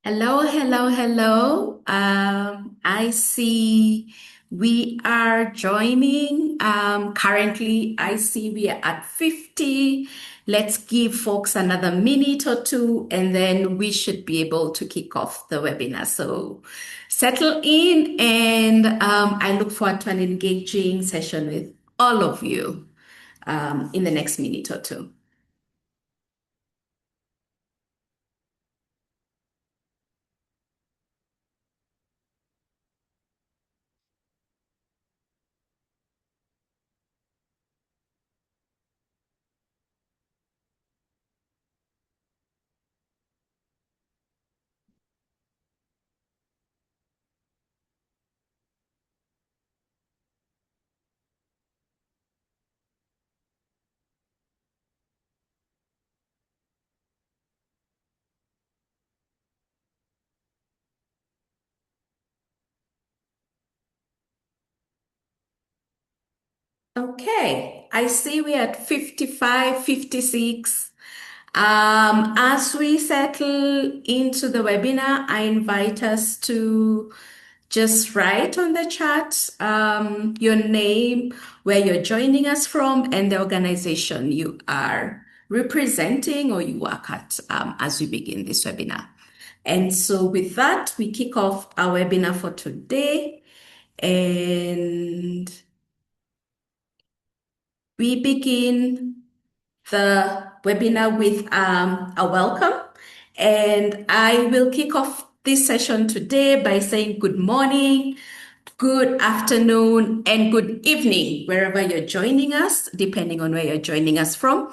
Hello, hello, hello. I see we are joining. Currently, I see we are at 50. Let's give folks another minute or two, and then we should be able to kick off the webinar. So settle in, and I look forward to an engaging session with all of you in the next minute or two. Okay, I see we're at 55, 56. As we settle into the webinar, I invite us to just write on the chat your name, where you're joining us from, and the organization you are representing or you work at as we begin this webinar. And so with that, we kick off our webinar for today. And we begin the webinar with a welcome. And I will kick off this session today by saying good morning, good afternoon, and good evening, wherever you're joining us, depending on where you're joining us from.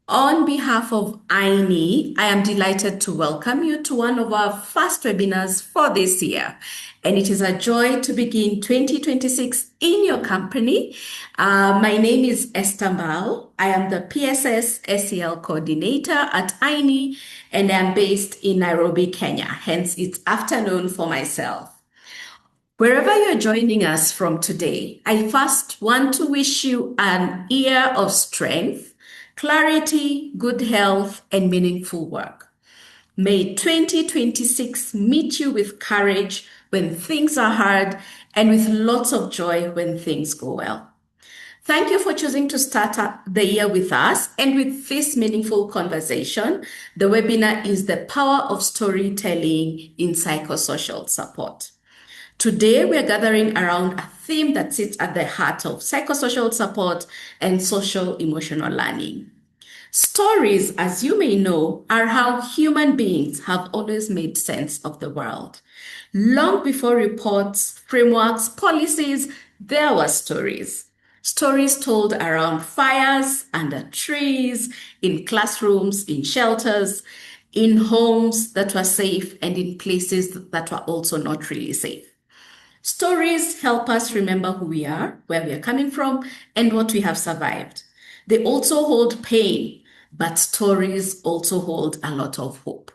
On behalf of INEE, I am delighted to welcome you to one of our first webinars for this year. And it is a joy to begin 2026 in your company. My name is Esther Mbao. I am the PSS SEL coordinator at INEE, and I'm based in Nairobi, Kenya. Hence, it's afternoon for myself. Wherever you're joining us from today, I first want to wish you an year of strength, clarity, good health, and meaningful work. May 2026 meet you with courage when things are hard and with lots of joy when things go well. Thank you for choosing to start the year with us and with this meaningful conversation. The webinar is The Power of Storytelling in Psychosocial Support. Today, we're gathering around a theme that sits at the heart of psychosocial support and social emotional learning. Stories, as you may know, are how human beings have always made sense of the world. Long before reports, frameworks, policies, there were stories. Stories told around fires, under trees, in classrooms, in shelters, in homes that were safe, and in places that were also not really safe. Stories help us remember who we are, where we are coming from, and what we have survived. They also hold pain, but stories also hold a lot of hope.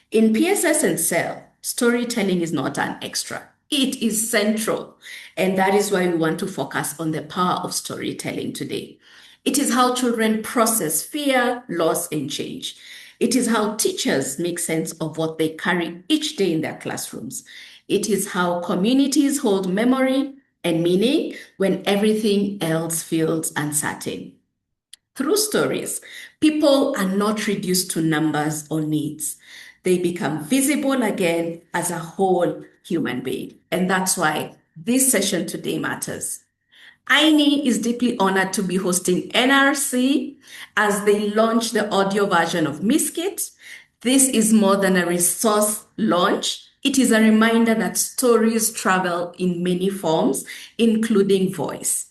In PSS and CEL, storytelling is not an extra. It is central. And that is why we want to focus on the power of storytelling today. It is how children process fear, loss, and change. It is how teachers make sense of what they carry each day in their classrooms. It is how communities hold memory and meaning when everything else feels uncertain. Through stories, people are not reduced to numbers or needs. They become visible again as a whole human being. And that's why this session today matters. INEE is deeply honored to be hosting NRC as they launch the audio version of Miskit. This is more than a resource launch. It is a reminder that stories travel in many forms, including voice.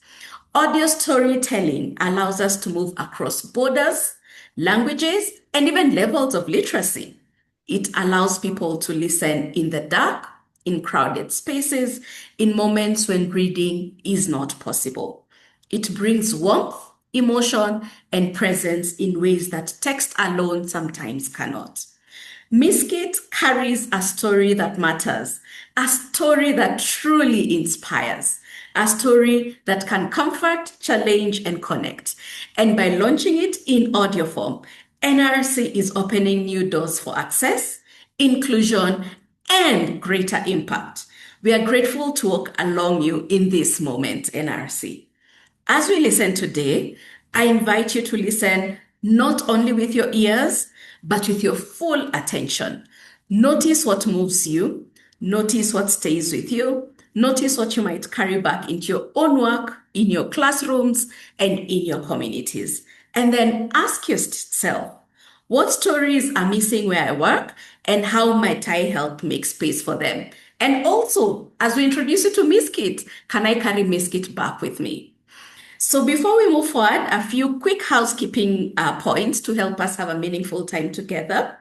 Audio storytelling allows us to move across borders, languages, and even levels of literacy. It allows people to listen in the dark, in crowded spaces, in moments when reading is not possible. It brings warmth, emotion, and presence in ways that text alone sometimes cannot. Miskit carries a story that matters, a story that truly inspires, a story that can comfort, challenge, and connect. And by launching it in audio form, NRC is opening new doors for access, inclusion, and greater impact. We are grateful to walk along you in this moment, NRC. As we listen today, I invite you to listen not only with your ears, but with your full attention. Notice what moves you, notice what stays with you, notice what you might carry back into your own work, in your classrooms, and in your communities. And then ask yourself, what stories are missing where I work, and how might I help make space for them? And also, as we introduce you to Miskit, can I carry Miskit back with me? So before we move forward, a few quick housekeeping points to help us have a meaningful time together.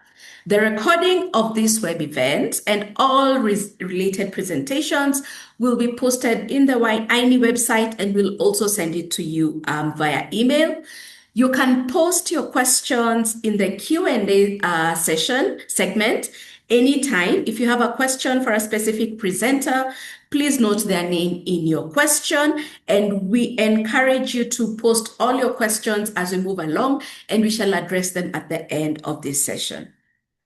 The recording of this web event and all related presentations will be posted in the INEE website, and we'll also send it to you via email. You can post your questions in the Q&A segment anytime. If you have a question for a specific presenter, please note their name in your question, and we encourage you to post all your questions as we move along, and we shall address them at the end of this session.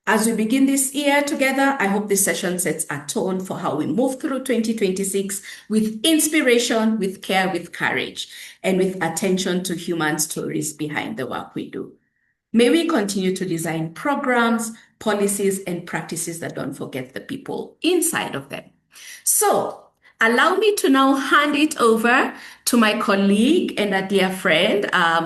As we begin this year together, I hope this session sets a tone for how we move through 2026 with inspiration, with care, with courage, and with attention to human stories behind the work we do. May we continue to design programs, policies, and practices that don't forget the people inside of them. So, allow me to now hand it over to my colleague and a dear friend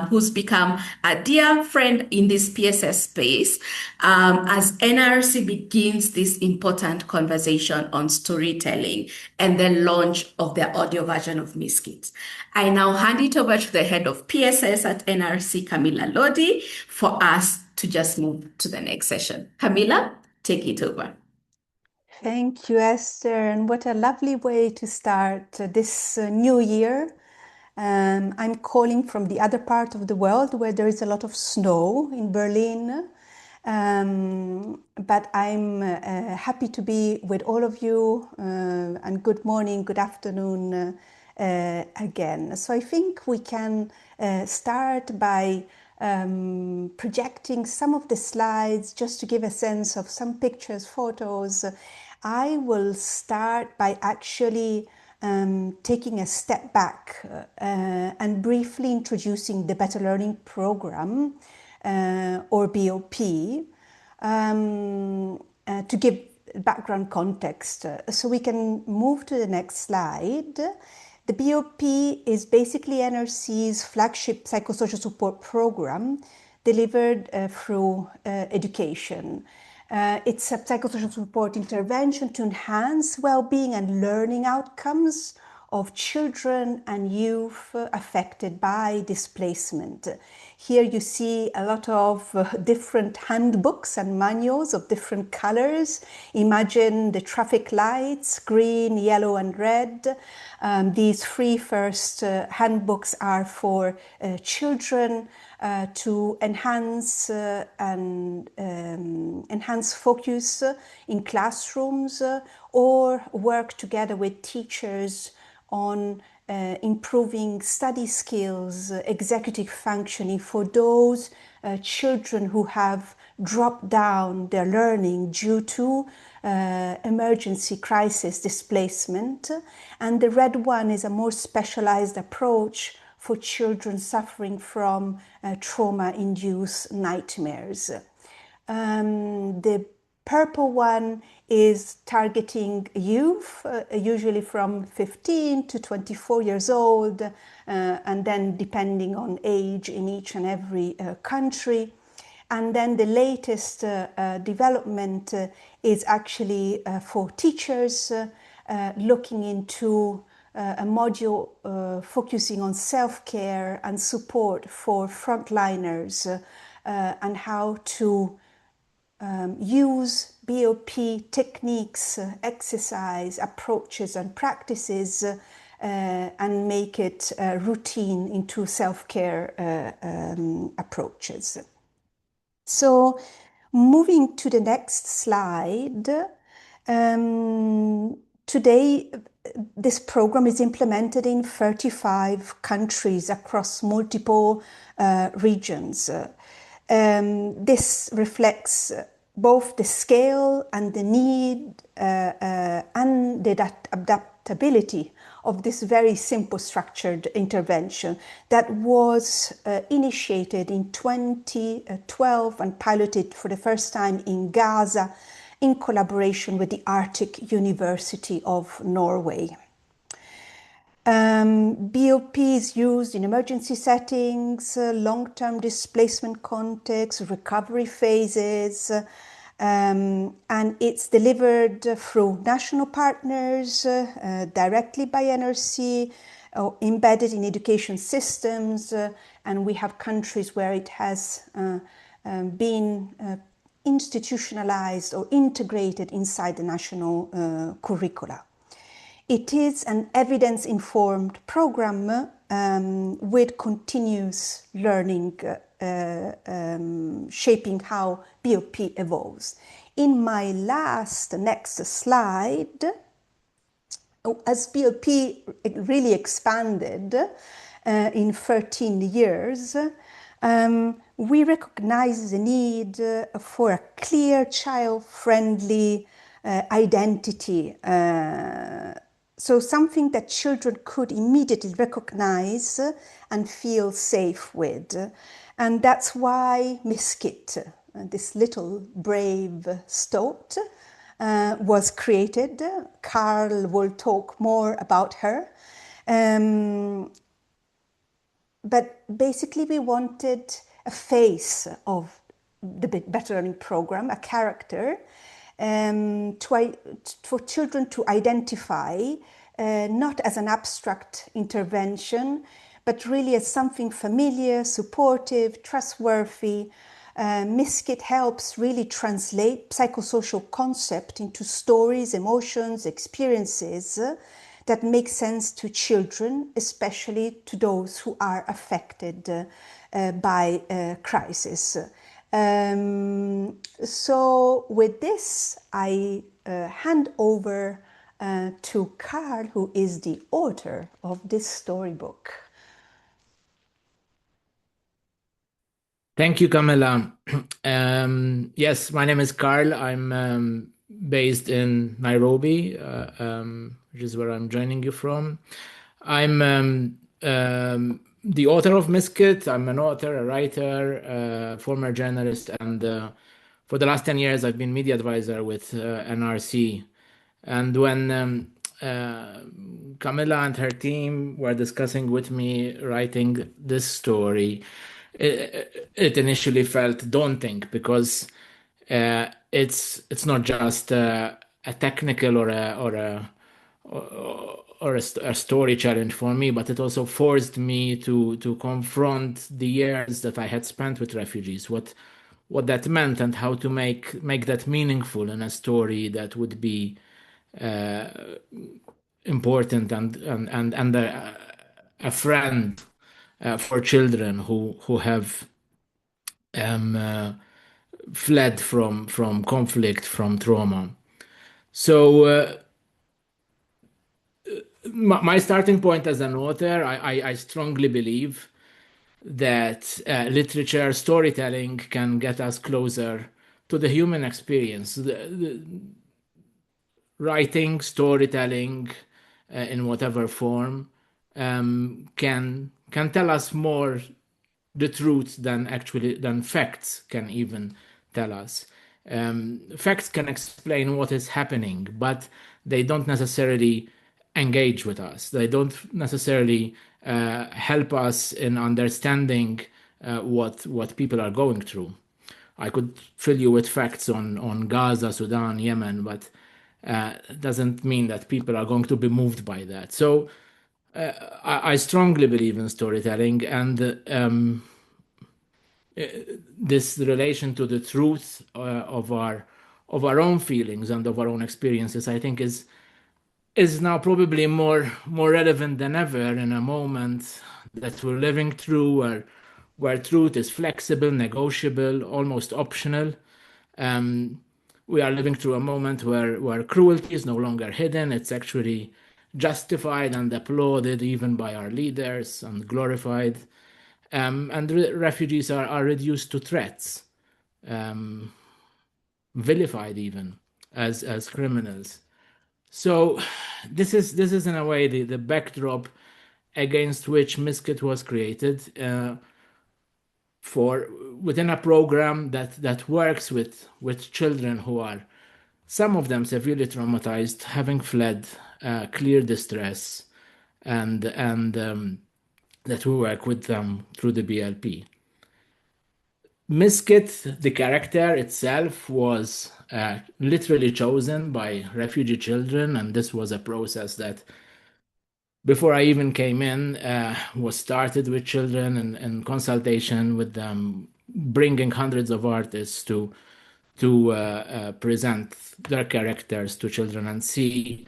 who's become a dear friend in this PSS space as NRC begins this important conversation on storytelling and the launch of the audio version of Miskit. I now hand it over to the head of PSS at NRC, Camilla Lodi, for us to just move to the next session. Camilla, take it over. Thank you, Esther, and what a lovely way to start this new year. I'm calling from the other part of the world where there is a lot of snow in Berlin, but I'm happy to be with all of you, and good morning, good afternoon again. So I think we can start by projecting some of the slides just to give a sense of some pictures, photos. I will start by actually taking a step back and briefly introducing the Better Learning Program, or BOP, to give background context. So we can move to the next slide. The BOP is basically NRC's flagship psychosocial support program delivered through education. It's a psychosocial support intervention to enhance well-being and learning outcomes of children and youth affected by displacement. Here you see a lot of different handbooks and manuals of different colors. Imagine the traffic lights, green, yellow, and red. These three first handbooks are for children to enhance focus in classrooms or work together with teachers on improving study skills, executive functioning for those children who have dropped down their learning due to emergency crisis displacement. And the red one is a more specialized approach for children suffering from trauma-induced nightmares. The purple one is targeting youth, usually from 15 to 24 years old, and then depending on age in each and every country. And then the latest development is actually for teachers, looking into a module focusing on self-care and support for frontliners, and how to use BOP techniques, exercise, approaches and practices, and make it routine into self-care approaches. So moving to the next slide, today this program is implemented in 35 countries across multiple regions. This reflects both the scale and the need and the adaptability of this very simple structured intervention that was initiated in 2012 and piloted for the first time in Gaza in collaboration with the Arctic University of Norway. BOP is used in emergency settings, long-term displacement contexts, recovery phases, and it's delivered through national partners, directly by NRC, embedded in education systems, and we have countries where it has been institutionalized or integrated inside the national curricula. It is an evidence-informed program with continuous learning shaping how BOP evolves. In my next slide, as BOP really expanded in 13 years, we recognize the need for a clear, child-friendly identity. So something that children could immediately recognize and feel safe with. And that's why Miskit, this little brave stoat, was created. Carl will talk more about her. But basically we wanted a face of the Better Learning Program, a character, for children to identify, not as an abstract intervention, but really as something familiar, supportive, trustworthy. Miskit helps really translate psychosocial concept into stories, emotions, experiences that make sense to children, especially to those who are affected by crisis. So with this, I hand over to Carl, who is the author of this storybook. Thank you, Camilla. Yes, my name is Carl. I'm based in Nairobi, which is where I'm joining you from. I'm the author of Miskit. I'm an author, a writer, former journalist, and for the last 10 years, I've been media advisor with NRC. And when Camilla and her team were discussing with me writing this story, it initially felt daunting because it's not just a technical or a story challenge for me, but it also forced me to confront the years that I had spent with refugees, what that meant, and how to make that meaningful in a story that would be important and a friend for children who have fled from conflict, from trauma. So my starting point as an author, I strongly believe that literature, storytelling can get us closer to the human experience. Writing, storytelling, in whatever form, can tell us more the truth than facts can even tell us. Facts can explain what is happening, but they don't necessarily engage with us. They don't necessarily help us in understanding what people are going through. I could fill you with facts on Gaza, Sudan, Yemen, but it doesn't mean that people are going to be moved by that. So I strongly believe in storytelling, and this relation to the truth of our own feelings and of our own experiences, I think, is now probably more relevant than ever in a moment that we're living through, where truth is flexible, negotiable, almost optional. We are living through a moment where cruelty is no longer hidden; it's actually justified and applauded even by our leaders and glorified. And refugees are reduced to threats. vilified even as criminals. So this is in a way the backdrop against which Miskit was created, for within a program that works with children who are, some of them severely traumatized, having fled clear distress, and that we work with them through the BLP. Miskit, the character itself, was literally chosen by refugee children, and this was a process that, before I even came in, was started with children and consultation with them, bringing hundreds of artists to present their characters to children and see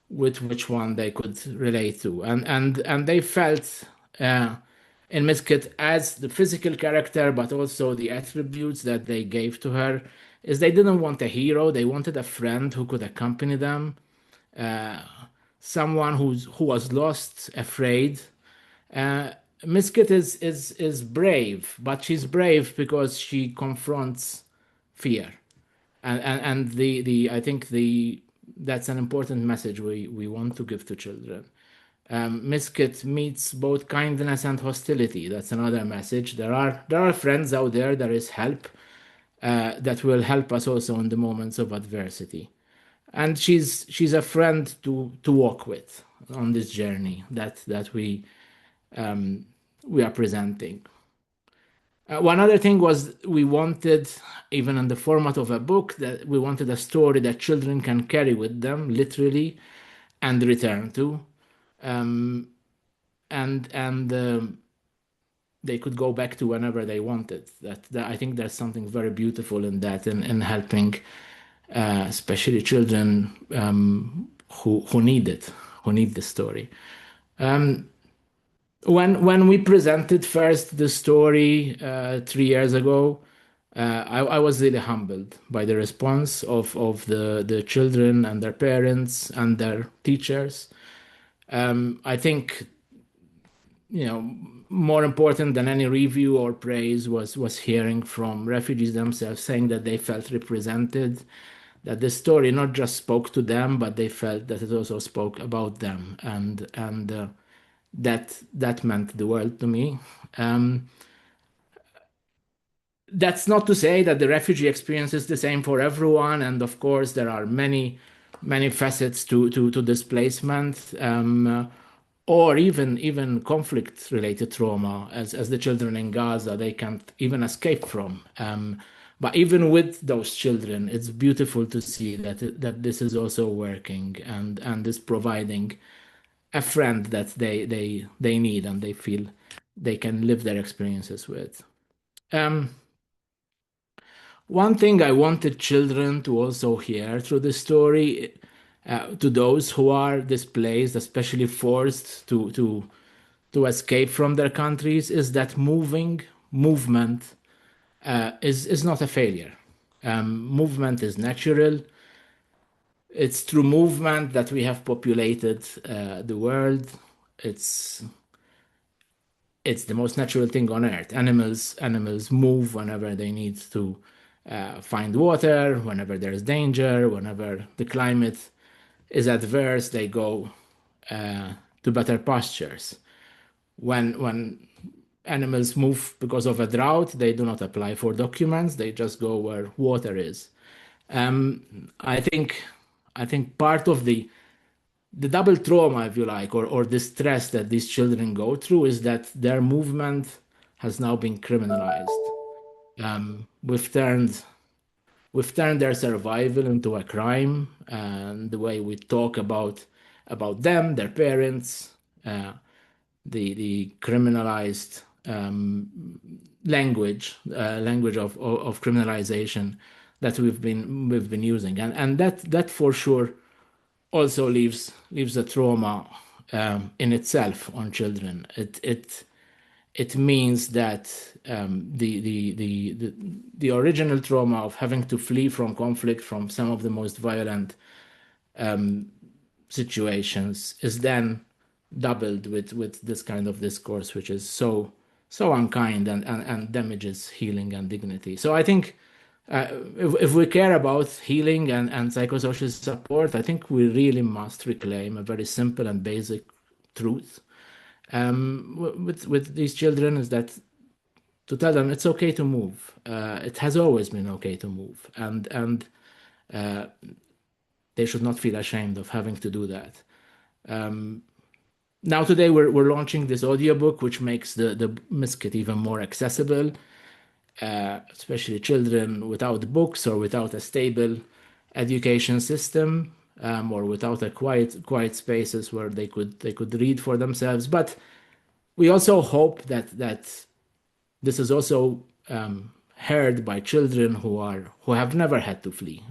with which one they could relate to, and they felt in Miskit as the physical character, but also the attributes that they gave to her is they didn't want a hero, they wanted a friend who could accompany them, someone who was lost, afraid. Miskit is brave, but she's brave because she confronts fear, and the I think that's an important message we want to give to children. Miskit meets both kindness and hostility. That's another message. There are friends out there. There is help that will help us also in the moments of adversity, and she's a friend to walk with on this journey that we are presenting. One other thing was we wanted, even in the format of a book, that we wanted a story that children can carry with them literally and return to, and they could go back to whenever they wanted. That I think there's something very beautiful in that, in helping especially children who need it, who need the story. When we presented first the story 3 years ago, I was really humbled by the response of the children and their parents and their teachers. I think, more important than any review or praise was hearing from refugees themselves saying that they felt represented, that the story not just spoke to them, but they felt that it also spoke about them, and that meant the world to me. That's not to say that the refugee experience is the same for everyone, and of course there are many facets to displacement, or even conflict related trauma, as the children in Gaza, they can't even escape from. But even with those children, it's beautiful to see that this is also working and is providing a friend that they need and they feel they can live their experiences with. One thing I wanted children to also hear through the story, to those who are displaced, especially forced to escape from their countries, is that movement is not a failure. Movement is natural. It's through movement that we have populated the world. It's the most natural thing on earth. Animals move whenever they need to find water, whenever there's danger, whenever the climate is adverse, they go to better pastures. When animals move because of a drought, they do not apply for documents, they just go where water is. I think part of the double trauma, if you like, or the stress that these children go through is that their movement has now been criminalized. We've turned their survival into a crime, and the way we talk about them, their parents, the criminalized language of criminalization that we've been using, and that for sure also leaves a trauma in itself on children. It means that the original trauma of having to flee from conflict, from some of the most violent situations, is then doubled with this kind of discourse, which is so unkind and damages healing and dignity. So I think if we care about healing and psychosocial support, I think we really must reclaim a very simple and basic truth with these children, is that to tell them it's okay to move. It has always been okay to move, and they should not feel ashamed of having to do that. Now today we're launching this audiobook, which makes the Miskit even more accessible, especially children without books or without a stable education system, or without a quiet spaces where they could read for themselves. But we also hope that this is also heard by children who have never had to flee.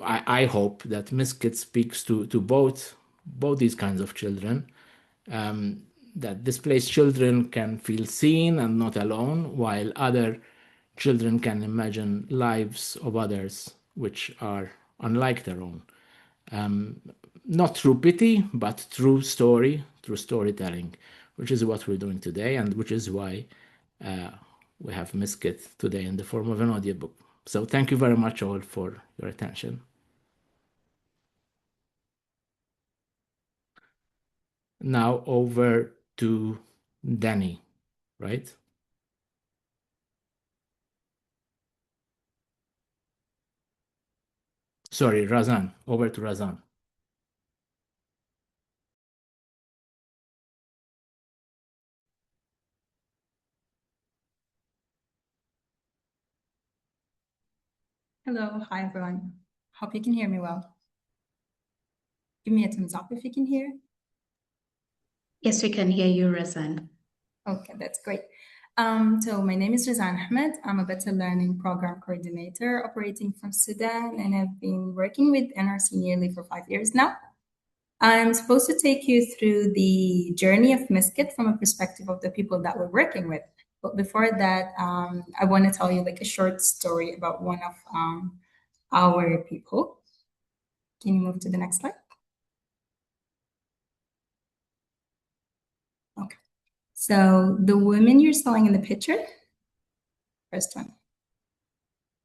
I hope that Miskit speaks to both these kinds of children, that displaced children can feel seen and not alone, while other children can imagine lives of others which are unlike their own. Not through pity, but through storytelling, which is what we're doing today, and which is why we have Miskit today in the form of an audiobook. So thank you very much all for your attention. Now over to Danny, right? Sorry, Razan. Over to Razan. Hello, hi everyone. Hope you can hear me well. Give me a thumbs up if you can hear. Yes, we can hear you, Razan. Okay, that's great. So my name is Razan Ahmed. I'm a Better Learning Program Coordinator operating from Sudan, and I've been working with NRC nearly for 5 years now. I'm supposed to take you through the journey of Miskit from a perspective of the people that we're working with. But before that, I want to tell you like a short story about one of our people. Can you move to the next slide? Okay. So the woman you're seeing in the picture, first one.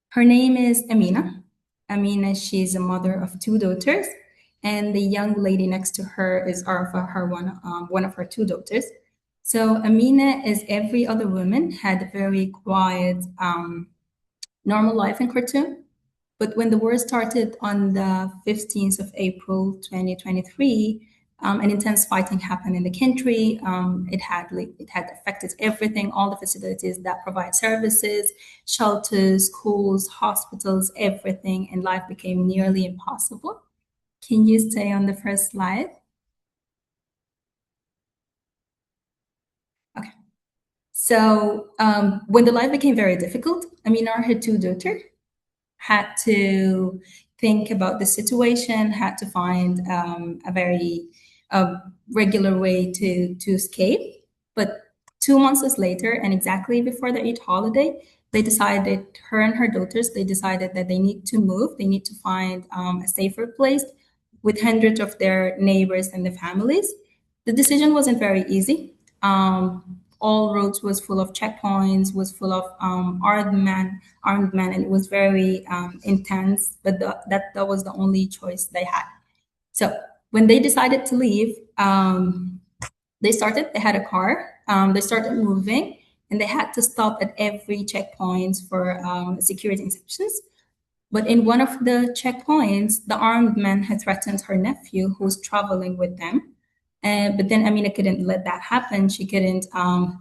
Her name is Amina. Amina, she's a mother of 2 daughters, and the young lady next to her is Arfa, one of her 2 daughters. So Amina, as every other woman, had a very quiet, normal life in Khartoum. But when the war started on the 15th of April, 2023, an intense fighting happened in the country. It had affected everything, all the facilities that provide services, shelters, schools, hospitals, everything, and life became nearly impossible. Can you stay on the first slide? Okay. So when the life became very difficult, Amina, her 2 daughters, had to think about the situation, had to find a very regular way to escape. But 2 months later, and exactly before the Eid holiday, they decided, her and her daughters, they decided that they need to move. They need to find a safer place with hundreds of their neighbors and their families. The decision wasn't very easy. All roads was full of checkpoints, was full of armed men, and it was very intense. But that was the only choice they had. So when they decided to leave, they had a car, they started moving, and they had to stop at every checkpoint for security inspections. But in one of the checkpoints, the armed man had threatened her nephew who was traveling with them. But then Amina couldn't let that happen. She couldn't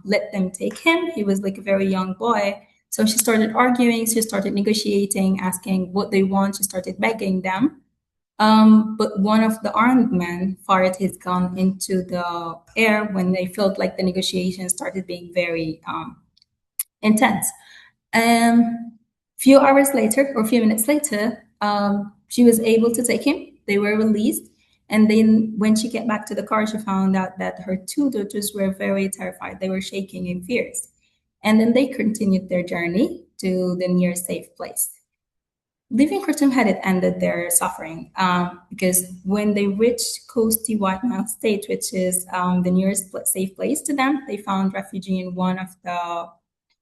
let them take him. He was like a very young boy. So she started arguing, she started negotiating, asking what they want. She started begging them. But one of the armed men fired his gun into the air when they felt like the negotiations started being very intense. Few hours later, or a few minutes later, she was able to take him. They were released. And then when she get back to the car, she found out that her 2 daughters were very terrified. They were shaking in fears. And then they continued their journey to the nearest safe place. Leaving Khartoum hadn't ended their suffering because when they reached Kosti White Nile State, which is the nearest safe place to them, they found refuge in one of the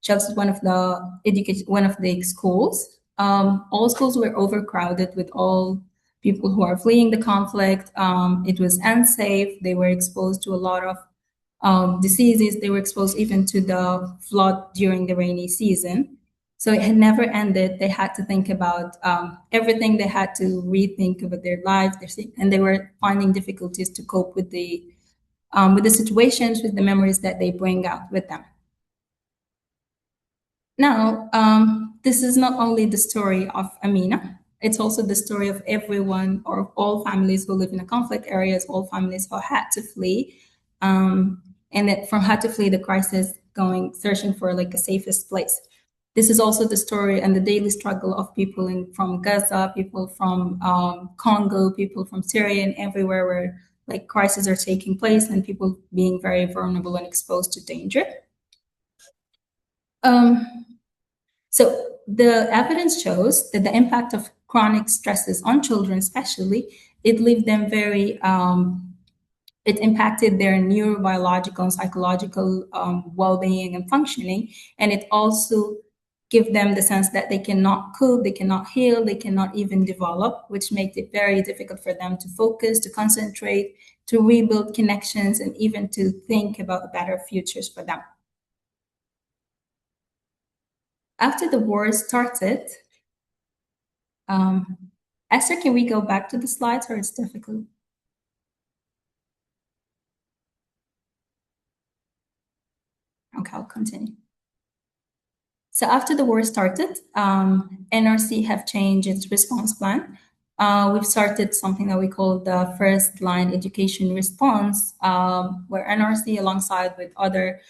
Chubbs is one of the schools. All schools were overcrowded with all people who are fleeing the conflict. It was unsafe. They were exposed to a lot of diseases. They were exposed even to the flood during the rainy season. So it had never ended. They had to think about everything. They had to rethink about their lives, and they were finding difficulties to cope with the situations, with the memories that they bring out with them. Now, this is not only the story of Amina, it's also the story of everyone or all families who live in the conflict areas, all families who had to flee, and that had to flee the crisis, searching for like a safest place. This is also the story and the daily struggle of people from Gaza, people from Congo, people from Syria, and everywhere where like crises are taking place and people being very vulnerable and exposed to danger. So the evidence shows that the impact of chronic stresses on children, especially, it leaves them very, it impacted their neurobiological and psychological well-being and functioning. And it also gives them the sense that they cannot cope, they cannot heal, they cannot even develop, which makes it very difficult for them to focus, to concentrate, to rebuild connections, and even to think about better futures for them. After the war started, Esther, can we go back to the slides, or it's difficult? Okay, I'll continue. So after the war started, NRC have changed its response plan. We've started something that we call the first line education response, where NRC, alongside with other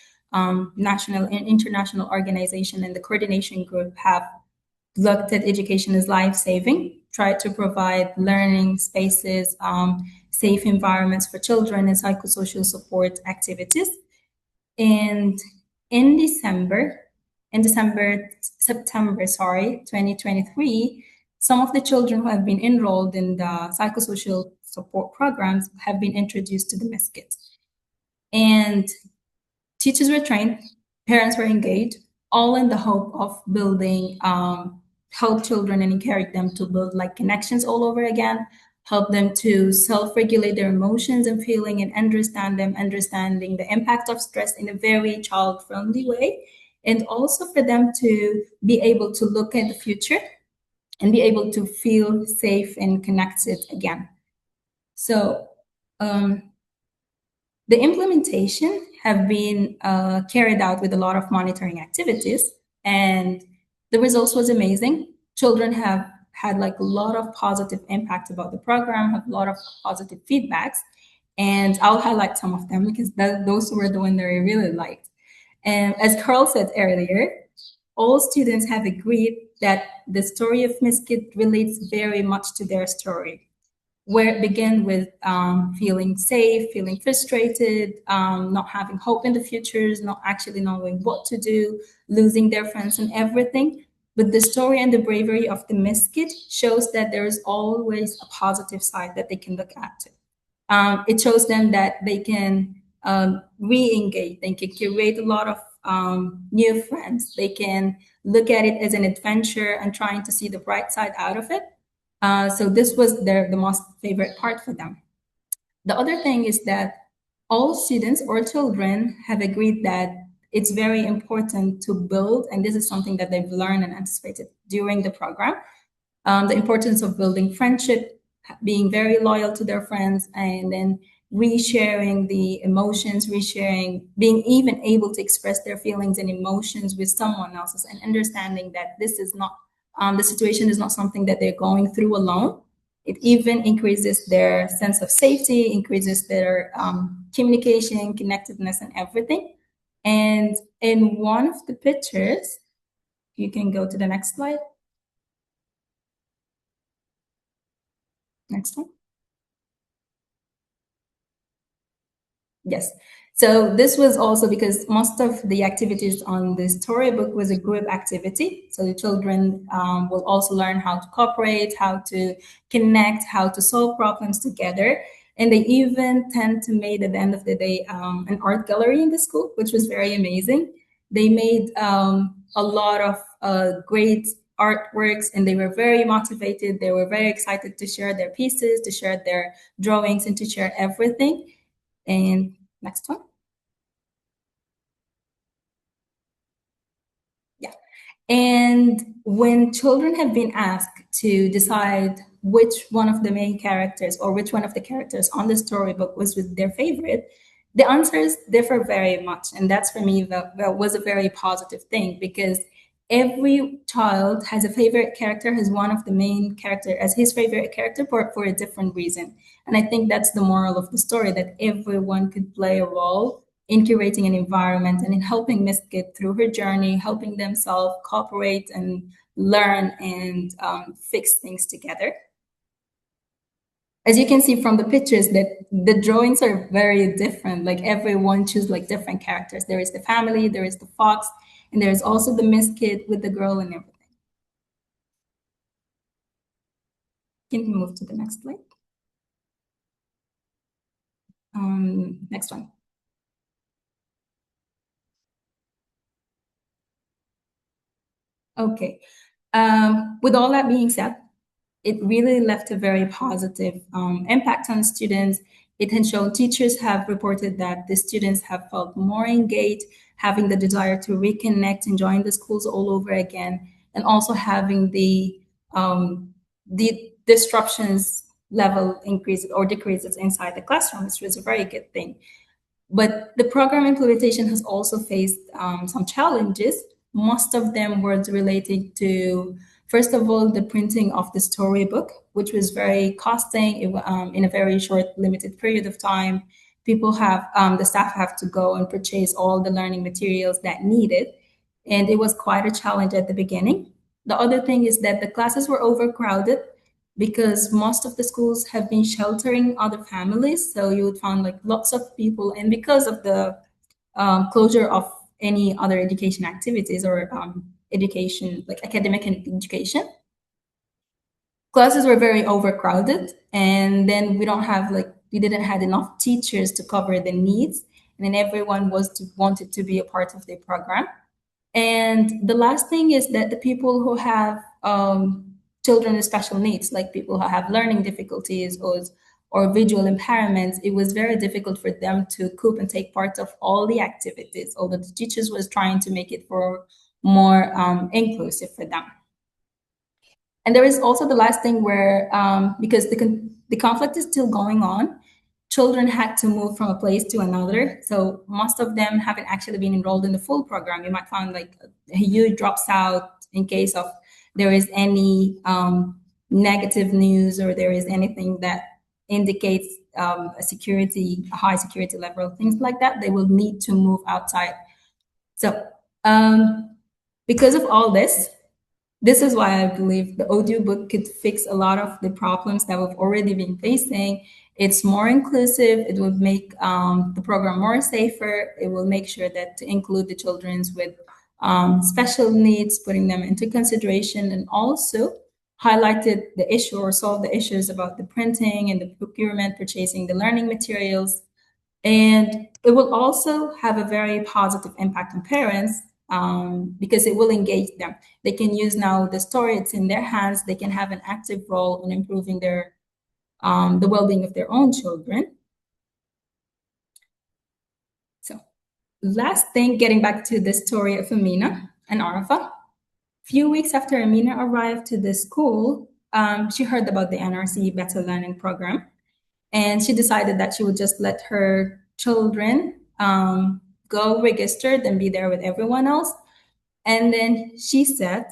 national and international organizations and the coordination group, have looked at education as life-saving, tried to provide learning spaces, safe environments for children, and psychosocial support activities. And in September 2023, some of the children who have been enrolled in the psychosocial support programs have been introduced to the Miskit. And teachers were trained, parents were engaged, all in the hope of building, help children and encourage them to build like connections all over again, help them to self-regulate their emotions and feeling and understanding the impact of stress in a very child-friendly way, and also for them to be able to look at the future and be able to feel safe and connected again. So the implementation have been carried out with a lot of monitoring activities, and the results was amazing. Children have had like a lot of positive impact about the program, have a lot of positive feedbacks, and I'll highlight some of them because those were the ones that I really liked. And as Carl said earlier, all students have agreed that the story of Miskit relates very much to their story, where it began with feeling safe, feeling frustrated, not having hope in the futures, not actually knowing what to do, losing their friends and everything. But the story and the bravery of the Miskit shows that there is always a positive side that they can look at. It shows them that they can re-engage, they can create a lot of new friends, they can look at it as an adventure and trying to see the bright side out of it. So this was the most favorite part for them. The other thing is that all students or children have agreed that it's very important to build, and this is something that they've learned and anticipated during the program, the importance of building friendship, being very loyal to their friends, and then resharing the emotions, being even able to express their feelings and emotions with someone else's, and understanding that this is not, the situation is not something that they're going through alone. It even increases their sense of safety, increases their communication, connectedness, and everything. And in one of the pictures, you can go to the next slide. Next one. Yes. So this was also because most of the activities on the storybook was a group activity. So the children will also learn how to cooperate, how to connect, how to solve problems together. And they even tend to make, at the end of the day, an art gallery in the school, which was very amazing. They made a lot of great artworks, and they were very motivated. They were very excited to share their pieces, to share their drawings, and to share everything. And next one. Yeah. And when children have been asked to decide which one of the main characters or which one of the characters on the storybook was their favorite, the answers differ very much. And that's for me, that was a very positive thing, because every child has a favorite character, has one of the main character as his favorite character for a different reason. And I think that's the moral of the story, that everyone could play a role in curating an environment and in helping Miskit through her journey, helping themselves cooperate and learn and fix things together. As you can see from the pictures, that the drawings are very different. Like everyone choose like different characters. There is the family, there is the fox, and there is also the Miskit with the girl and everything. Can we move to the next slide? Next one. Okay. With all that being said, it really left a very positive impact on students. It has shown, teachers have reported that the students have felt more engaged, having the desire to reconnect and join the schools all over again, and also having the disruptions level increases or decreases inside the classroom, which was a very good thing. But the program implementation has also faced some challenges. Most of them were related to, first of all, the printing of the storybook, which was very costing in a very short, limited period of time. People have, the staff have to go and purchase all the learning materials that needed. And it was quite a challenge at the beginning. The other thing is that the classes were overcrowded because most of the schools have been sheltering other families. So you would find like lots of people, and because of the closure of any other education activities or education, like academic and education, classes were very overcrowded. And then we didn't have enough teachers to cover the needs. And then everyone wanted to be a part of the program. And the last thing is that the people who have children with special needs, like people who have learning difficulties or visual impairments, it was very difficult for them to cope and take part of all the activities, although the teachers was trying to make it for more inclusive for them. And there is also the last thing where, because the conflict is still going on, children had to move from a place to another. So most of them haven't actually been enrolled in the full program. You might find like a huge drops out in case of there is any negative news or there is anything that indicates a high security level, things like that. They will need to move outside. So because of all this is why I believe the audiobook could fix a lot of the problems that we've already been facing. It's more inclusive. It will make the program more safer. It will make sure that to include the children with special needs, putting them into consideration, and also highlighted the issue or solved the issues about the printing and the procurement, purchasing the learning materials. And it will also have a very positive impact on parents because it will engage them. They can use now the story, it's in their hands. They can have an active role in improving their the well-being of their own children. So last thing, getting back to the story of Amina and Arafa. Few weeks after Amina arrived to the school, she heard about the NRC Better Learning Program. And she decided that she would just let her children go registered and be there with everyone else. And then she said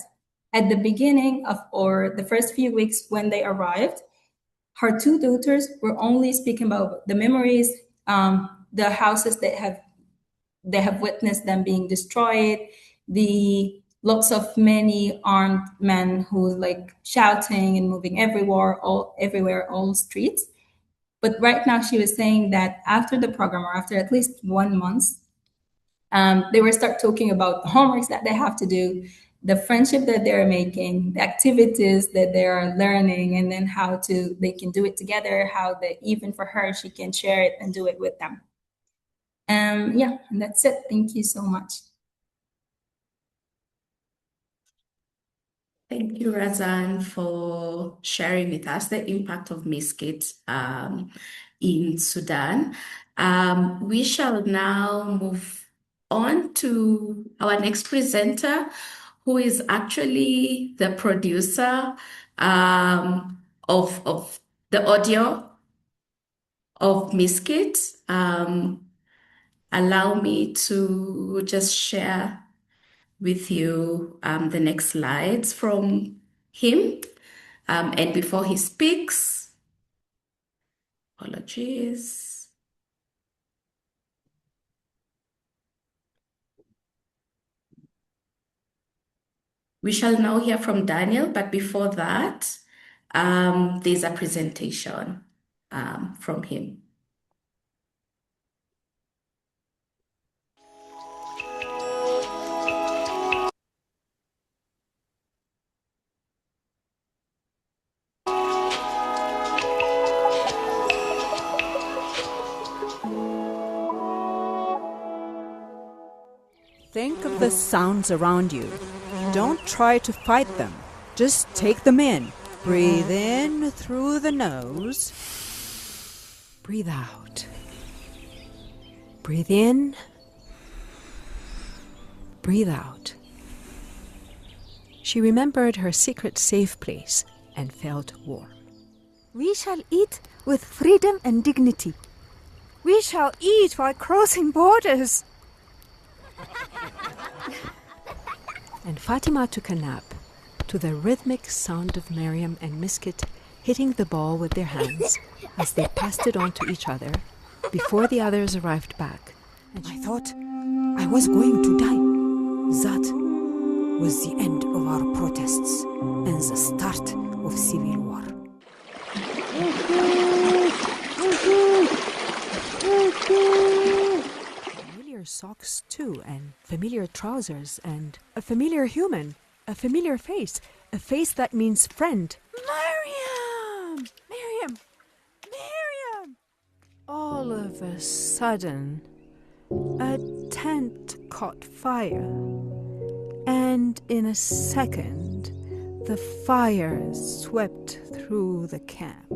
at the beginning of, or the first few weeks when they arrived, her two daughters were only speaking about the memories, the houses that they have witnessed them being destroyed, the lots of many armed men who like shouting and moving everywhere, all streets. But right now she was saying that after the program, or after at least 1 month, they will start talking about the homeworks that they have to do, the friendship that they're making, the activities that they are learning, and then how they can do it together, how even for her, she can share it and do it with them. Yeah, and that's it. Thank you so much. Thank you, Razan, for sharing with us the impact of Miskit in Sudan. We shall now move on to our next presenter, who is actually the producer of the audio of Miskit. Allow me to just share with you the next slides from him. And before he speaks, apologies. We shall now hear from Daniel, but before that, there's a presentation from him. Think of the sounds around you. Don't try to fight them. Just take them in. Breathe in through the nose. Breathe out. Breathe in. Breathe out. She remembered her secret safe place and felt warm. We shall eat with freedom and dignity. We shall eat while crossing borders. And Fatima took a nap to the rhythmic sound of Miriam and Miskit hitting the ball with their hands as they passed it on to each other before the others arrived back. And I thought I was going to die. That was the end of our protests and the start of civil war. Familiar socks too, and familiar trousers, and a familiar human, a familiar face, a face that means friend. Miriam! Miriam! Miriam! All of a sudden, a tent caught fire, and in a second, the fire swept through the camp.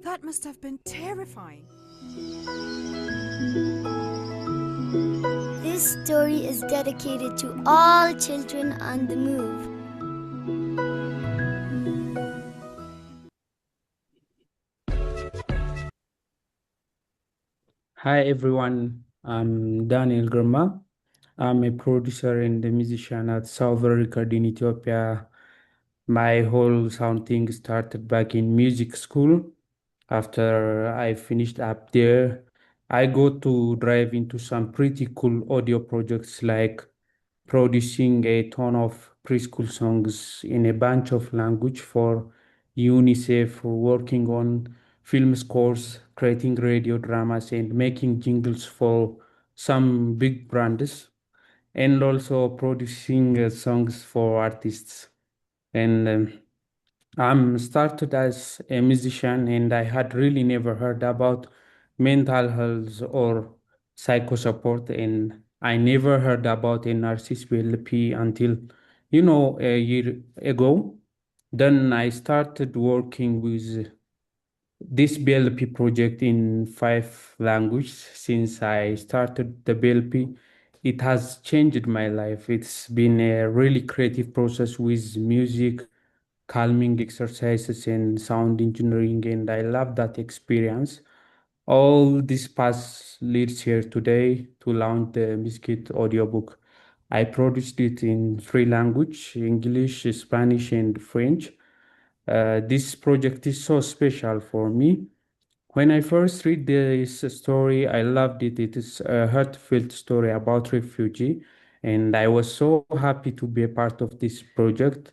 That must have been terrifying. This story is dedicated to all children on the move. Hi everyone, I'm Daniel Grma. I'm a producer and a musician at Southern Record in Ethiopia. My whole sound thing started back in music school. After I finished up there, I got to drive into some pretty cool audio projects like producing a ton of preschool songs in a bunch of language for UNICEF, working on film scores, creating radio dramas, and making jingles for some big brands, and also producing songs for artists. And I'm started as a musician, and I had really never heard about mental health or psycho support, and I never heard about NRC's BLP until, a year ago. Then I started working with this BLP project in 5 languages. Since I started the BLP, it has changed my life. It's been a really creative process with music, calming exercises, and sound engineering, and I love that experience. All this path leads here today to launch the Miskit audiobook. I produced it in 3 languages: English, Spanish, and French. This project is so special for me. When I first read this story, I loved it. It is a heartfelt story about refugee, and I was so happy to be a part of this project.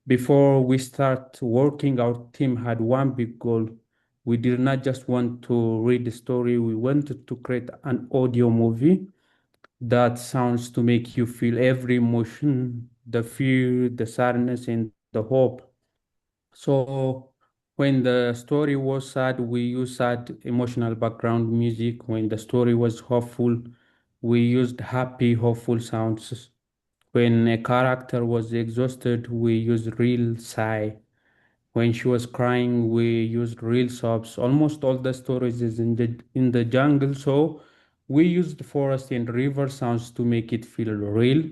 Before we start working, our team had one big goal. We did not just want to read the story, we wanted to create an audio movie that sounds to make you feel every emotion, the fear, the sadness, and the hope. So when the story was sad, we used sad emotional background music. When the story was hopeful, we used happy, hopeful sounds. When a character was exhausted, we used real sigh. When she was crying, we used real sobs. Almost all the stories is in the jungle, so we used forest and river sounds to make it feel real.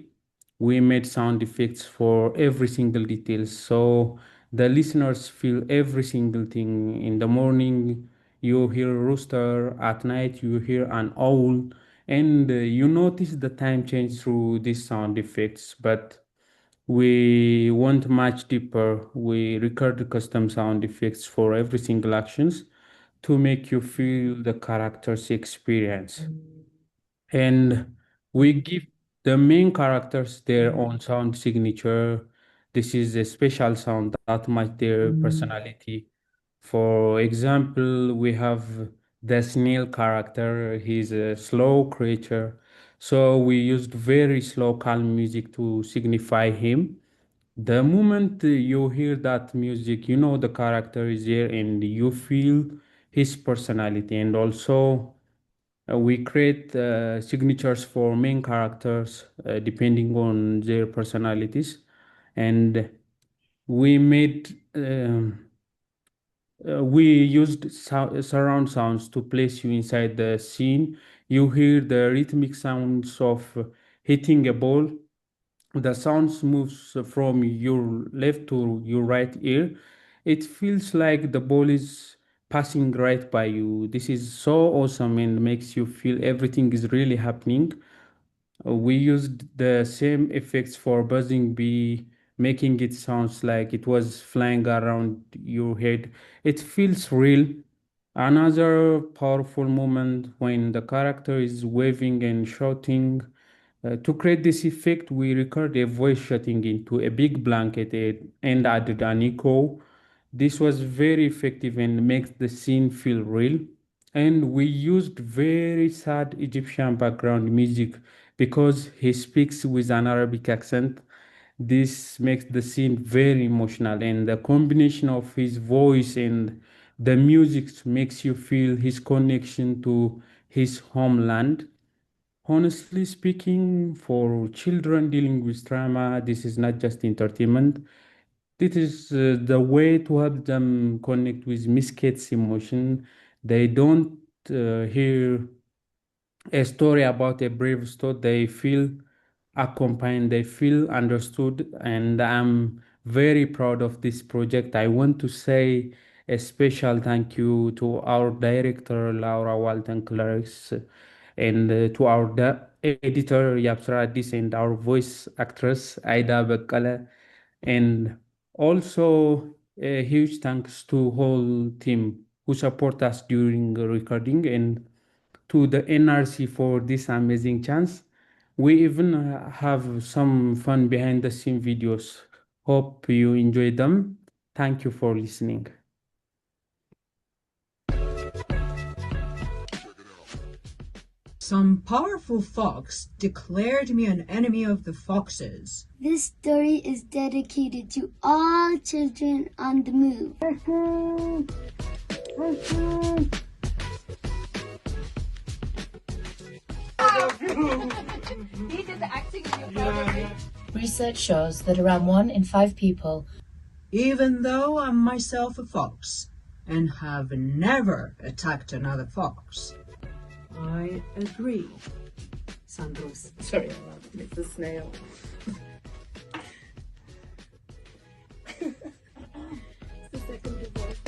We made sound effects for every single detail, so the listeners feel every single thing. In the morning, you hear a rooster. At night, you hear an owl, and you notice the time change through these sound effects. But we went much deeper. We record custom sound effects for every single actions to make you feel the character's experience. And we give the main characters their own sound signature. This is a special sound that match their personality. For example, we have the snail character. He's a slow creature. So we used very slow, calm music to signify him. The moment you hear that music, you know the character is there and you feel his personality. And also, we create signatures for main characters depending on their personalities. And we made we used surround sounds to place you inside the scene. You hear the rhythmic sounds of hitting a ball. The sounds moves from your left to your right ear. It feels like the ball is passing right by you. This is so awesome and makes you feel everything is really happening. We used the same effects for buzzing bee, making it sounds like it was flying around your head. It feels real. Another powerful moment when the character is waving and shouting. To create this effect, we record a voice shutting into a big blanket and added an echo. This was very effective and makes the scene feel real. And we used very sad Egyptian background music because he speaks with an Arabic accent. This makes the scene very emotional, and the combination of his voice and the music makes you feel his connection to his homeland. Honestly speaking, for children dealing with trauma, this is not just entertainment. This is the way to help them connect with Miskit's emotion. They don't hear a story about a brave story. They feel accompanied, they feel understood, and I'm very proud of this project. I want to say a special thank you to our director, Laura Walton Clarks, and to our editor, Yapsra Addis, and our voice actress, Aida Bakala, and also a huge thanks to whole team who support us during the recording, and to the NRC for this amazing chance. We even have some fun behind the scene videos. Hope you enjoy them. Thank you for listening. Some powerful fox declared me an enemy of the foxes. This story is dedicated to all children on the move. He did the acting in your program. Research shows that around 1 in 5 people, Even though I'm myself a fox and have never attacked another fox. I agree. Sandros. sorry, it's a snail. It's the second divorce.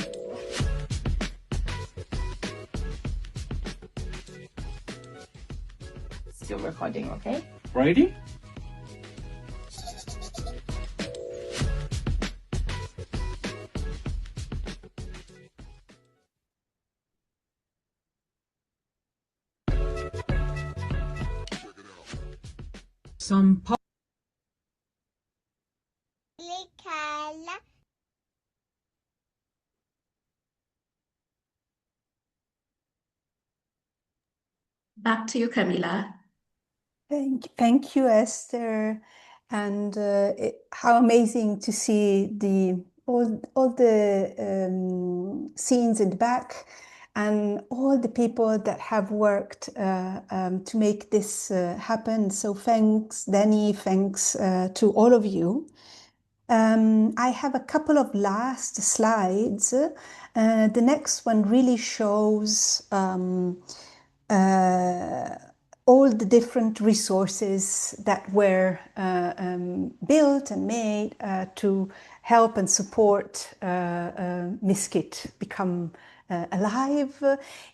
Still recording, okay? Ready? Some Back to you, Camila. Thank you, Esther. And how amazing to see all the scenes in the back. and all the people that have worked to make this happen. So thanks, Danny, thanks to all of you. I have a couple of last slides. The next one really shows all the different resources that were built and made to help and support Miskit become alive.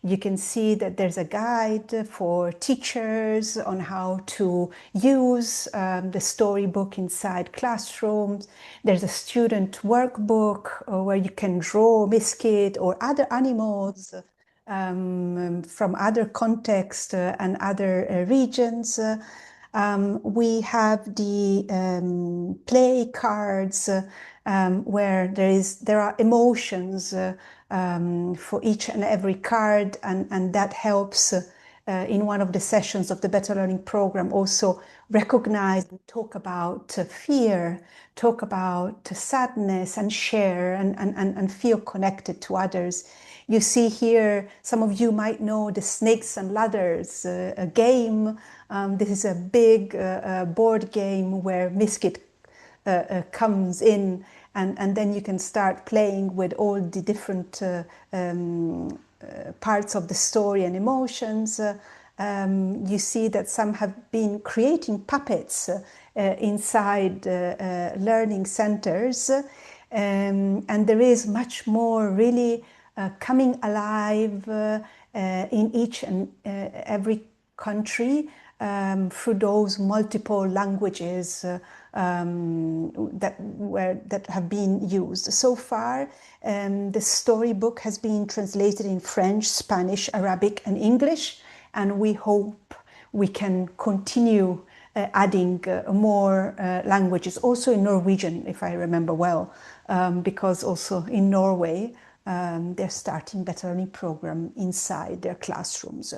You can see that there's a guide for teachers on how to use the storybook inside classrooms. There's a student workbook where you can draw Miskit or other animals from other contexts and other regions. We have the play cards where there are emotions for each and every card, and that helps in one of the sessions of the Better Learning Program also recognize and talk about fear, talk about sadness, and share and feel connected to others. You see here, some of you might know the Snakes and Ladders, a game. This is a big board game where Miskit comes in, and then you can start playing with all the different parts of the story and emotions. You see that some have been creating puppets inside learning centers, and there is much more really coming alive in each and every country through those multiple languages that have been used. So far, the storybook has been translated in French, Spanish, Arabic, and English, and we hope we can continue adding more languages, also in Norwegian, if I remember well, because also in Norway, they're starting Better Learning Program inside their classrooms.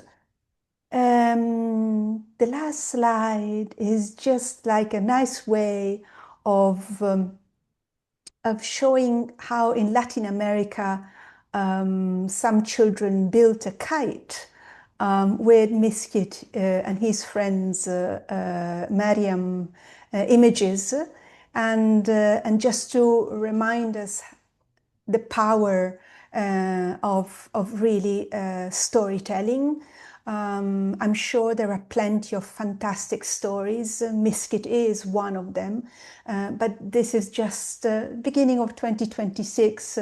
The last slide is just like a nice way of showing how in Latin America some children built a kite with Miskit and his friends Mariam images, and just to remind us the power of really storytelling. I'm sure there are plenty of fantastic stories. Miskit is one of them, but this is just beginning of 2026,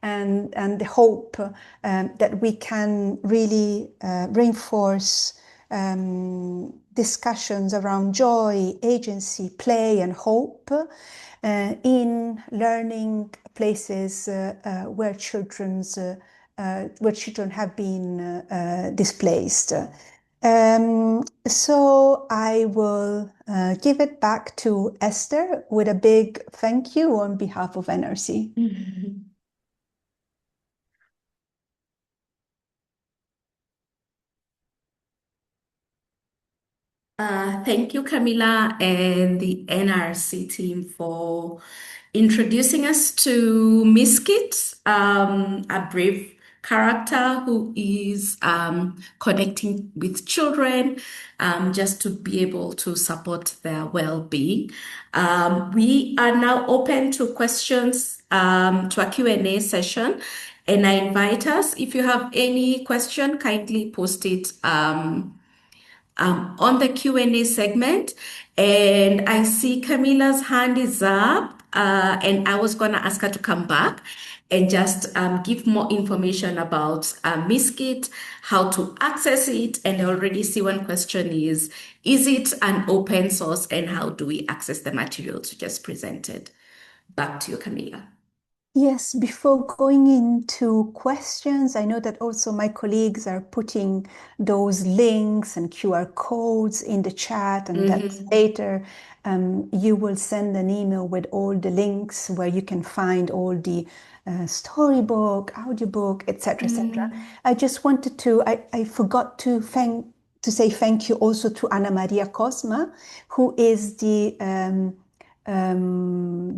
and the hope that we can really reinforce discussions around joy, agency, play, and hope in learning places where children have been displaced. So I will give it back to Esther with a big thank you on behalf of NRC. Thank you, Camilla, and the NRC team for introducing us to Miskit, a brave character who is connecting with children just to be able to support their well-being. We are now open to questions, to a Q&A session, and I invite us, if you have any question, kindly post it on the Q&A segment. And I see Camilla's hand is up, and I was going to ask her to come back and just give more information about Miskit, how to access it. And I already see one question is it an open source, and how do we access the materials you just presented? Back to you, Camilla. Yes, before going into questions, I know that also my colleagues are putting those links and QR codes in the chat, and that later you will send an email with all the links where you can find all the storybook, audiobook, etc., etc. I just wanted to, I forgot to say thank you also to Ana Maria Cosma, who is the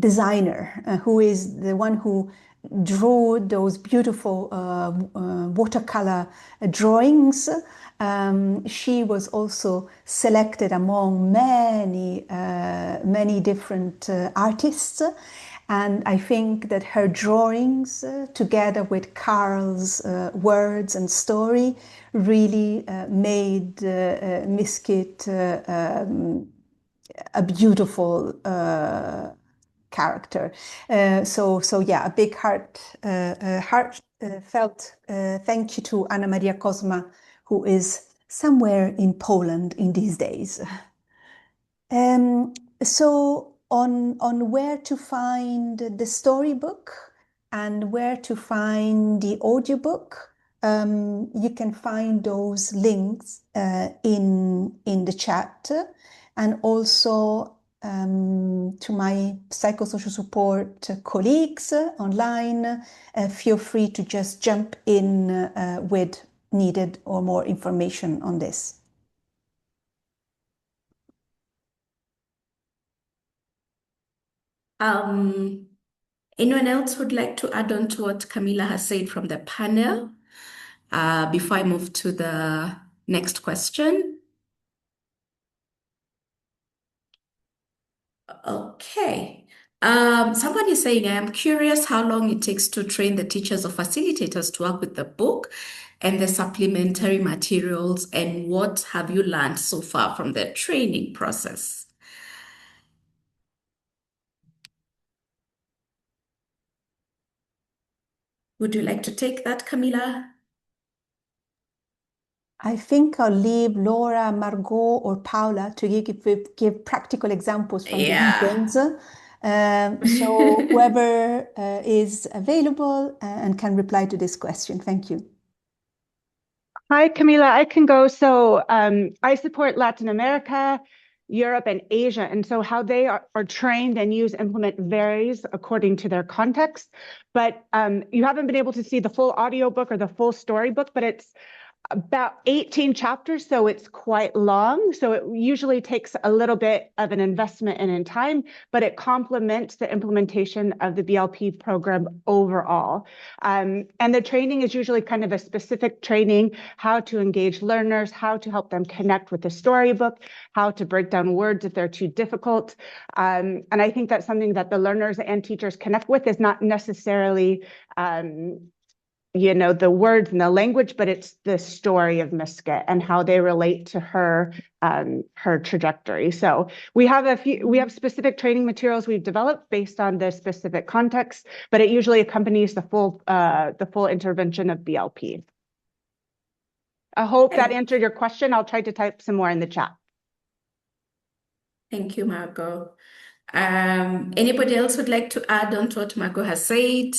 designer, who is the one who drew those beautiful watercolor drawings. She was also selected among many different artists. And I think that her drawings, together with Carl's words and story, really made Miskit a beautiful character. So yeah, a big heartfelt thank you to Anna Maria Kozma, who is somewhere in Poland in these days. So on where to find the storybook and where to find the audiobook, you can find those links in the chat, and also to my psychosocial support colleagues online. Feel free to just jump in with needed or more information on this. Anyone else would like to add on to what Camila has said from the panel before I move to the next question? Okay. Someone is saying, I am curious how long it takes to train the teachers or facilitators to work with the book and the supplementary materials, and what have you learned so far from the training process? Would you like to take that, Camila? I think I'll leave Laura, Margot, or Paula to give practical examples from the regions. So whoever is available and can reply to this question. Thank you. Hi, Camila, I can go. So I support Latin America, Europe, and Asia. And so how they are trained and implement varies according to their context. But you haven't been able to see the full audiobook or the full storybook, but it's about 18 chapters, so it's quite long. So it usually takes a little bit of an investment and in time, but it complements the implementation of the BLP program overall. And the training is usually kind of a specific training, how to engage learners, how to help them connect with the storybook, how to break down words if they're too difficult. And I think that's something that the learners and teachers connect with, is not necessarily the words and the language, but it's the story of Miskit and how they relate to her trajectory. So we have specific training materials we've developed based on the specific context, but it usually accompanies the full intervention of BLP. I hope that answered your question. I'll try to type some more in the chat. Thank you, Margot. Anybody else would like to add on to what Margot has said?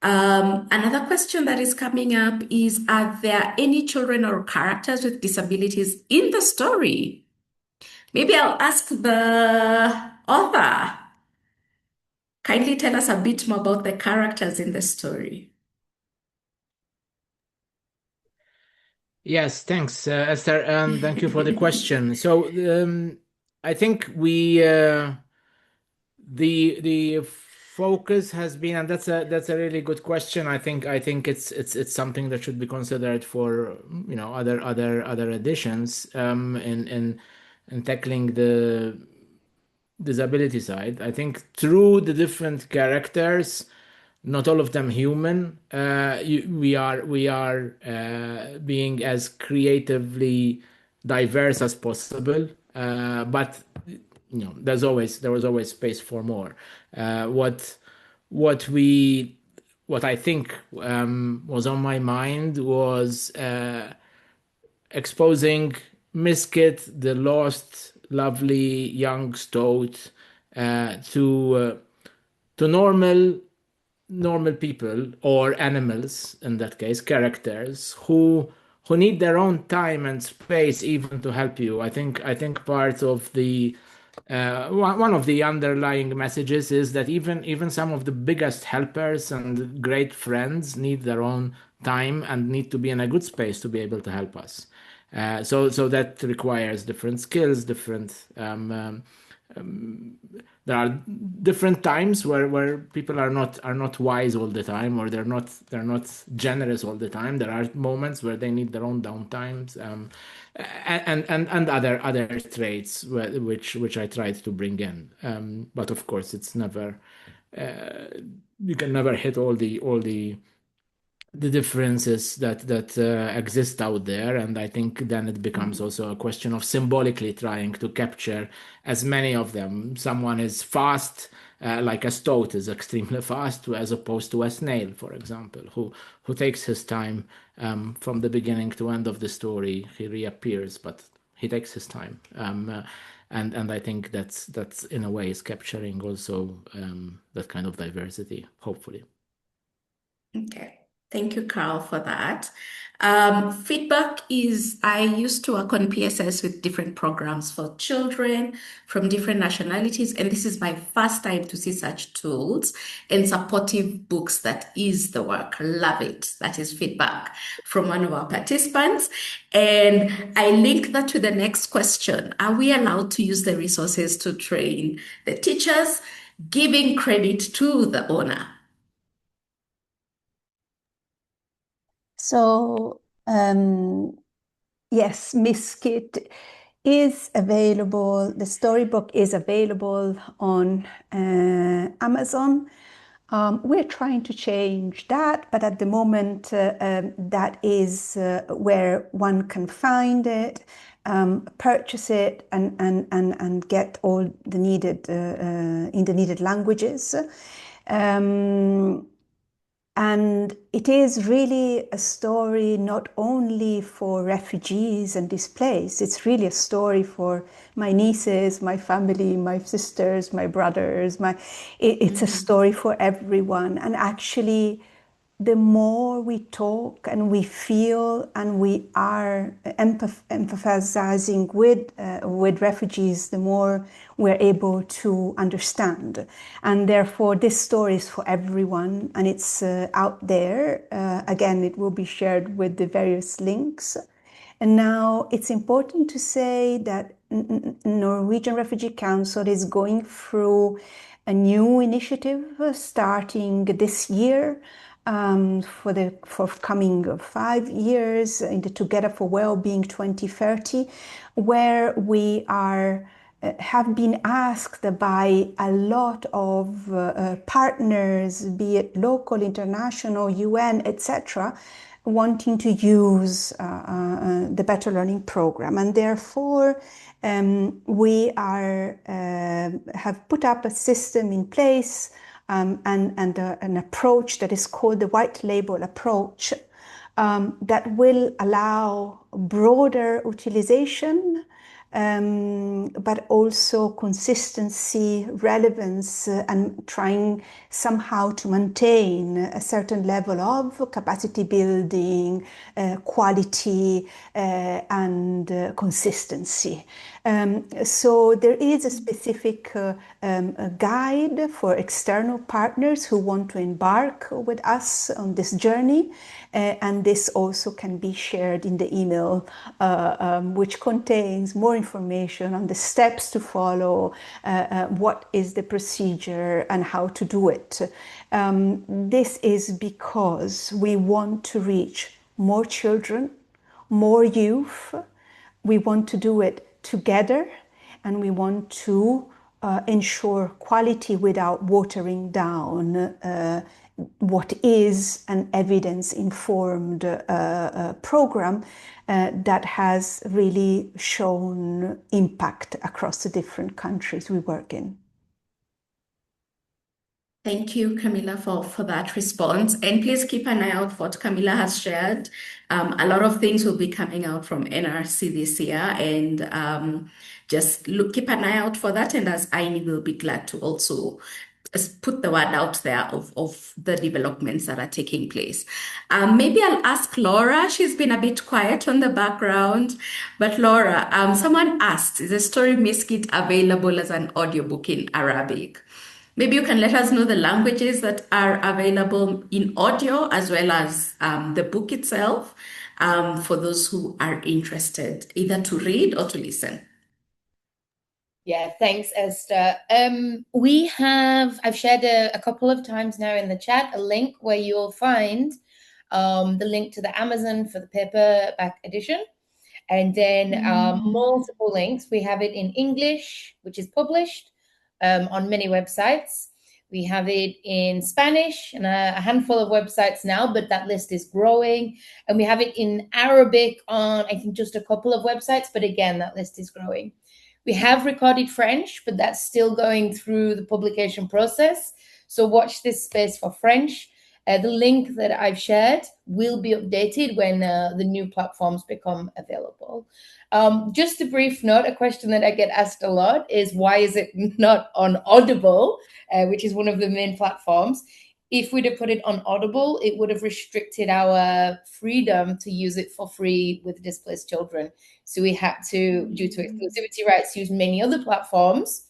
Another question that is coming up is, are there any children or characters with disabilities in the story? Maybe I'll ask the author. Kindly tell us a bit more about the characters in the story. Yes, thanks, Esther, and thank you for the question. So I think the focus has been, and that's a really good question. I think it's something that should be considered for other editions in tackling the disability side. I think through the different characters, not all of them human, we are being as creatively diverse as possible, but there was always space for more. What I think was on my mind was exposing Miskit, the lost, lovely young stoat, to normal people, or animals in that case, characters who need their own time and space even to help you. I think part of the one of the underlying messages is that even some of the biggest helpers and great friends need their own time and need to be in a good space to be able to help us. So that requires different skills, there are different times where people are not wise all the time, or they're not generous all the time. There are moments where they need their own downtimes, and other traits which I tried to bring in. But of course, it's never you can never hit all the differences that exist out there, and I think then it becomes also a question of symbolically trying to capture as many of them. Someone is fast, like a stoat is extremely fast, as opposed to a snail, for example, who takes his time from the beginning to end of the story. He reappears, but he takes his time. And I think that's in a way is capturing also that kind of diversity, hopefully. Okay. Thank you, Carl, for that. Feedback is, I used to work on PSS with different programs for children from different nationalities, and this is my first time to see such tools and supportive books. That is the work. Love it. That is feedback from one of our participants. And I link that to the next question. Are we allowed to use the resources to train the teachers, giving credit to the owner? So, yes, Miskit is available. The storybook is available on Amazon. We're trying to change that, but at the moment, that is where one can find it, purchase it, and get all the needed in the needed languages. And it is really a story not only for refugees and displaced, it's really a story for my nieces, my family, my sisters, my brothers. It's a story for everyone. And actually, the more we talk and we feel and we are empathizing with refugees, the more we're able to understand. And therefore, this story is for everyone, and it's out there. Again, it will be shared with the various links. And now it's important to say that Norwegian Refugee Council is going through a new initiative starting this year, for the forthcoming 5 years in the Together for Wellbeing 2030, where we have been asked by a lot of partners, be it local, international, UN, etc., wanting to use the Better Learning Program. And therefore, we have put up a system in place, and an approach that is called the white label approach, that will allow broader utilization, but also consistency, relevance, and trying somehow to maintain a certain level of capacity building, quality, and consistency. So there is a specific guide for external partners who want to embark with us on this journey, and this also can be shared in the email, which contains more information on the steps to follow, what is the procedure and how to do it. This is because we want to reach more children, more youth. We want to do it together, and we want to ensure quality without watering down what is an evidence-informed program that has really shown impact across the different countries we work in. Thank you, Camilla, for that response. And please keep an eye out for what Camilla has shared. A lot of things will be coming out from NRC this year, and just keep an eye out for that. And as INEE will be glad to also put the word out there of the developments that are taking place. Maybe I'll ask Laura. She's been a bit quiet on the background, but Laura, someone asked, is the story Miskit available as an audiobook in Arabic? Maybe you can let us know the languages that are available in audio as well as the book itself for those who are interested either to read or to listen. Yeah, thanks, Esther. I've shared a couple of times now in the chat a link where you'll find the link to the Amazon for the paperback edition. And then multiple links. We have it in English, which is published on many websites. We have it in Spanish and a handful of websites now, but that list is growing. And we have it in Arabic on, I think, just a couple of websites. But again, that list is growing. We have recorded French, but that's still going through the publication process. So watch this space for French. The link that I've shared will be updated when the new platforms become available. Just a brief note, a question that I get asked a lot is why is it not on Audible, which is one of the main platforms? If we'd have put it on Audible, it would have restricted our freedom to use it for free with displaced children. So we had to, due to exclusivity rights, use many other platforms.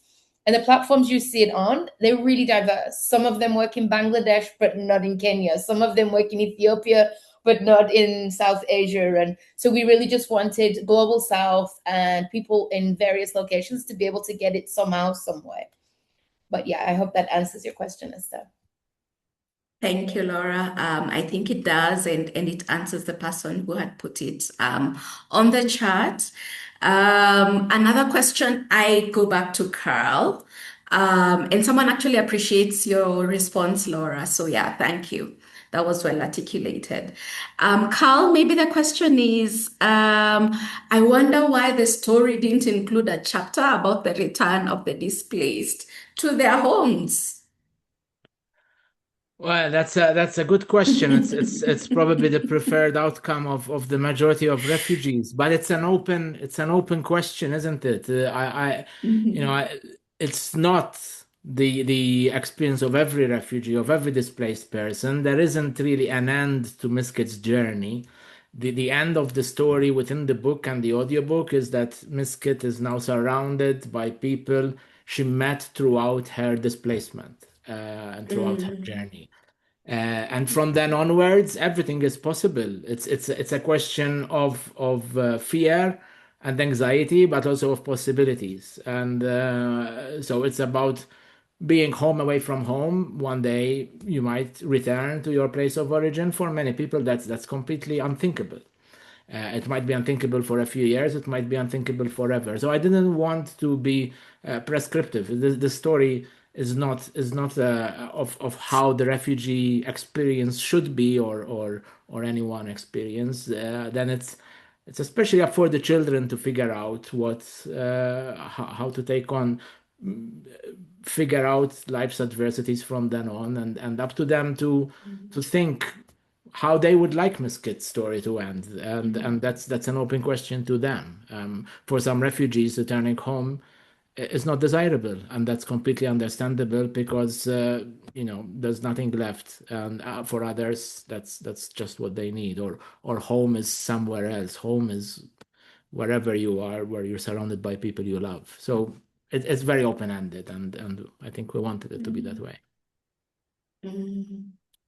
And the platforms you see it on, they're really diverse. Some of them work in Bangladesh, but not in Kenya. Some of them work in Ethiopia, but not in South Asia. And so we really just wanted Global South and people in various locations to be able to get it somehow, somewhere. But yeah, I hope that answers your question, Esther. Thank you, Laura. I think it does, and it answers the person who had put it on the chat. Another question, I go back to Carl, and someone actually appreciates your response, Laura. So yeah, thank you. That was well articulated. Carl, maybe the question is, I wonder why the story didn't include a chapter about the return of the displaced to their homes. Well, that's a good question. It's probably the preferred outcome of the majority of refugees, but it's an open question, isn't it? It's not the experience of every refugee, of every displaced person. There isn't really an end to Miskit's journey. The end of the story within the book and the audiobook is that Miskit is now surrounded by people she met throughout her displacement and throughout her journey. And from then onwards, everything is possible. It's a question of fear and anxiety, but also of possibilities. And so it's about being home away from home. One day you might return to your place of origin. For many people, that's completely unthinkable. It might be unthinkable for a few years. It might be unthinkable forever. So I didn't want to be prescriptive. The story is not of how the refugee experience should be or anyone experience. Then it's especially up for the children to figure out how to take on, figure out life's adversities from then on, and up to them to think how they would like Miskit's story to end, and that's an open question to them. For some refugees, returning home is not desirable, and that's completely understandable because there's nothing left, and for others, that's just what they need, or home is somewhere else. Home is wherever you are, where you're surrounded by people you love. So it's very open-ended, and I think we wanted it to be that way.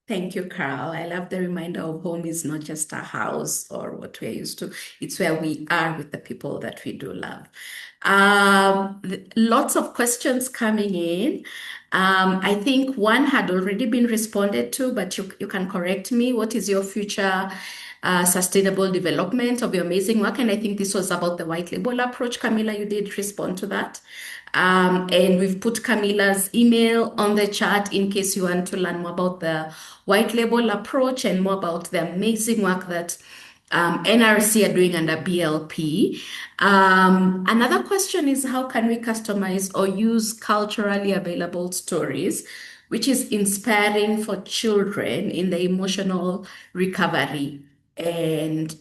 Thank you, Carl. I love the reminder of home is not just a house or what we're used to. It's where we are with the people that we do love. Lots of questions coming in. I think one had already been responded to, but you can correct me. What is your future sustainable development of your amazing work? And I think this was about the white label approach. Camila, you did respond to that. And we've put Camila's email on the chat in case you want to learn more about the white label approach and more about the amazing work that NRC are doing under BLP. Another question is, how can we customize or use culturally available stories, which is inspiring for children in the emotional recovery and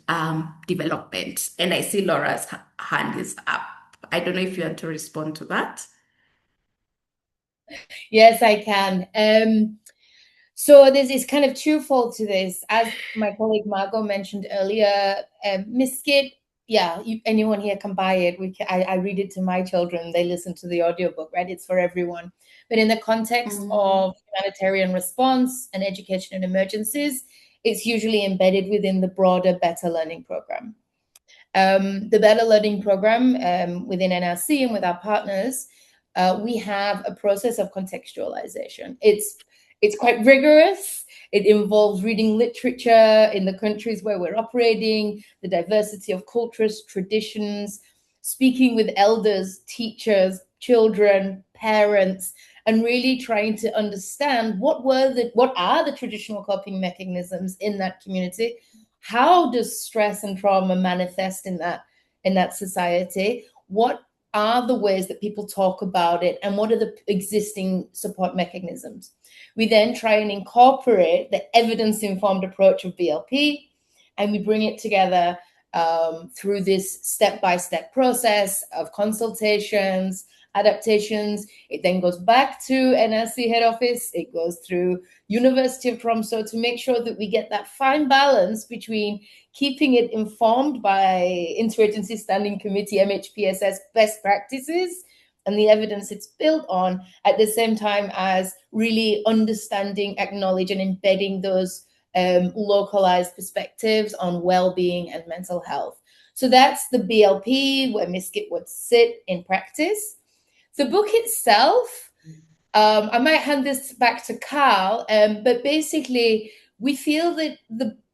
development? And I see Laura's hand is up. I don't know if you want to respond to that. Yes, I can. So this is kind of twofold to this. As my colleague Margot mentioned earlier, Miskit, anyone here can buy it. I read it to my children. They listen to the audiobook, right? It's for everyone. But in the context of humanitarian response and education in emergencies, it's usually embedded within the broader Better Learning Program. The Better Learning Program within NRC and with our partners, we have a process of contextualization. It's quite rigorous. It involves reading literature in the countries where we're operating, the diversity of cultures, traditions, speaking with elders, teachers, children, parents, and really trying to understand what are the traditional coping mechanisms in that community. How does stress and trauma manifest in that society? What are the ways that people talk about it, and what are the existing support mechanisms? We then try and incorporate the evidence-informed approach of BLP, and we bring it together through this step-by-step process of consultations, adaptations. It then goes back to NRC head office. It goes through University of Tromsø to make sure that we get that fine balance between keeping it informed by Interagency Standing Committee, MHPSS best practices and the evidence it's built on, at the same time as really understanding, acknowledge, and embedding those localized perspectives on well-being and mental health. So that's the BLP, where Miskit would sit in practice. The book itself, I might hand this back to Carl, but basically we feel that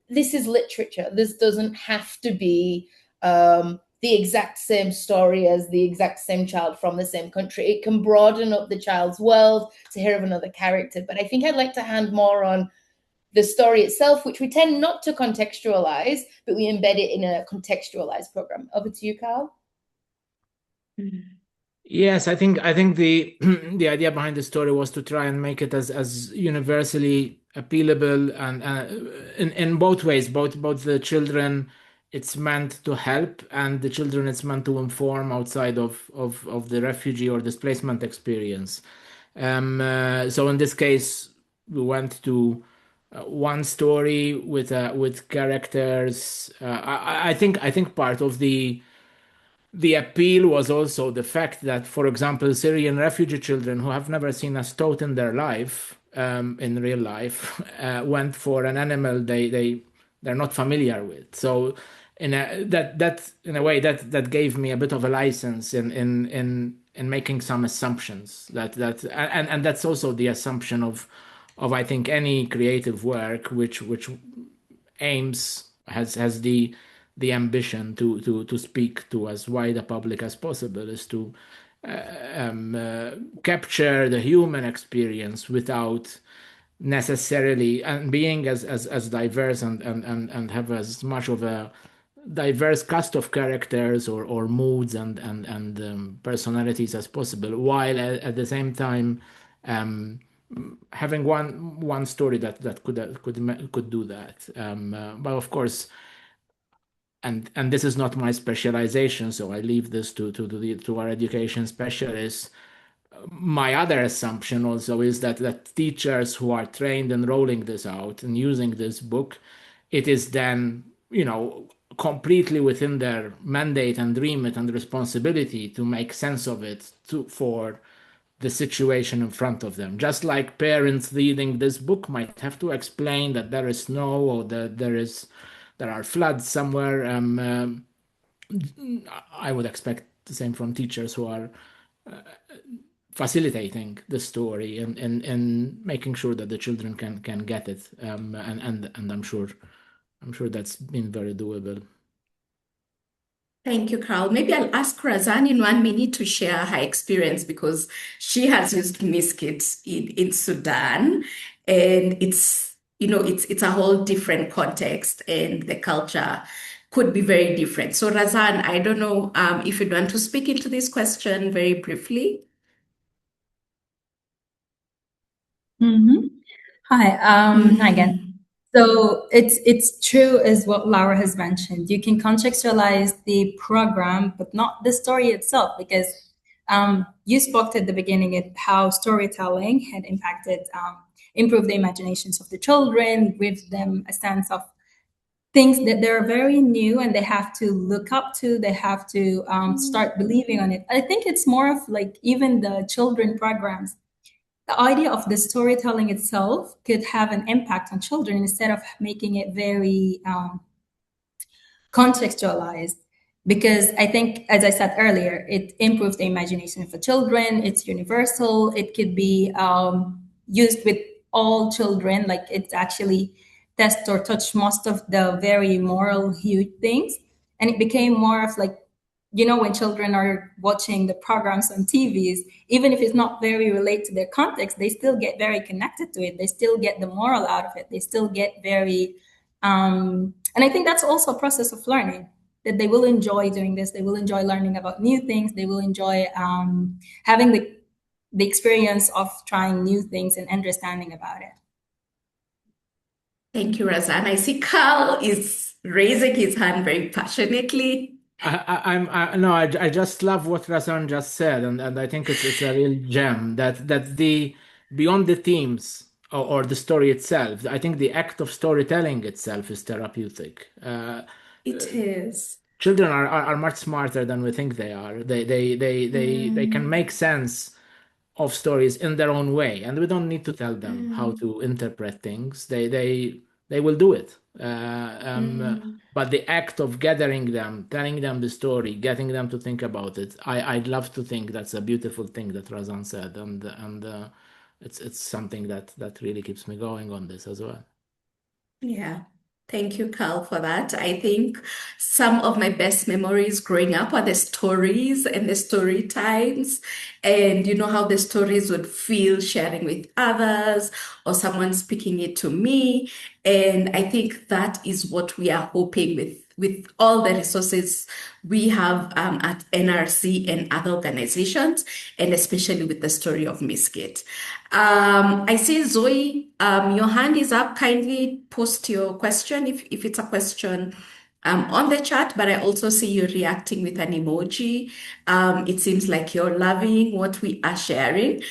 this is literature. This doesn't have to be the exact same story as the exact same child from the same country. It can broaden up the child's world to hear of another character. But I think I'd like to hand more on the story itself, which we tend not to contextualize, but we embed it in a contextualized program. Over to you, Carl. Yes, I think the the idea behind the story was to try and make it as universally appealable, and in both ways, both the children it's meant to help, and the children it's meant to inform outside of the refugee or displacement experience. So in this case, we went to one story with characters. I think part of the appeal was also the fact that, for example, Syrian refugee children who have never seen a stoat in their life, in real life, went for an animal they're not familiar with. So in a way that gave me a bit of a license in making some assumptions and that's also the assumption of I think any creative work which has the ambition to speak to as wide a public as possible, is to capture the human experience without necessarily, and being as diverse and have as much of a diverse cast of characters or moods and personalities as possible, while at the same time having one story that could do that. But of course, and this is not my specialization, so I leave this to our education specialists. My other assumption also is that teachers who are trained in rolling this out and using this book, it is then, completely within their mandate and remit and responsibility to make sense of it for the situation in front of them. Just like parents reading this book might have to explain that there is snow or that there are floods somewhere. I would expect the same from teachers who are facilitating the story and making sure that the children can get it. And I'm sure that's been very doable. Thank you, Carl. Maybe I'll ask Razan in 1 minute to share her experience, because she has used Miskit in Sudan, and it's a whole different context, and the culture could be very different. So Razan, I don't know if you'd want to speak into this question very briefly. Hi again. So it's true as what Laura has mentioned. You can contextualize the program, but not the story itself, because you spoke at the beginning at how storytelling had improved the imaginations of the children, give them a sense of things that they're very new and they have to look up to, they have to start believing on it. I think it's more of like even the children programs. the idea of the storytelling itself could have an impact on children instead of making it very contextualized. Because I think, as I said earlier, it improves the imagination for children. It's universal. It could be used with all children. Like it's actually test or touch most of the very moral, huge things. And it became more of like, you know, when children are watching the programs on TVs, even if it's not very related to their context, they still get very connected to it. They still get the moral out of it. They still get very, and I think that's also a process of learning, that they will enjoy doing this. They will enjoy learning about new things. They will enjoy having the experience of trying new things and understanding about it. Thank you, Razan. I see Carl is raising his hand very passionately. I just love what Razan just said, and I think it's a real gem that the beyond the themes or the story itself. I think the act of storytelling itself is therapeutic. It is. Children are much smarter than we think they are. They can make sense of stories in their own way, and we don't need to tell them how to interpret things. They will do it. But the act of gathering them, telling them the story, getting them to think about it, I'd love to think that's a beautiful thing that Razan said, and it's something that really keeps me going on this as well. Yeah. Thank you, Carl, for that. I think some of my best memories growing up are the stories and the story times, and you know how the stories would feel sharing with others or someone speaking it to me. And I think that is what we are hoping with all the resources we have at NRC and other organizations, and especially with the story of Miskit. I see Zoe, your hand is up. Kindly post your question if it's a question on the chat, but I also see you reacting with an emoji. It seems like you're loving what we are sharing.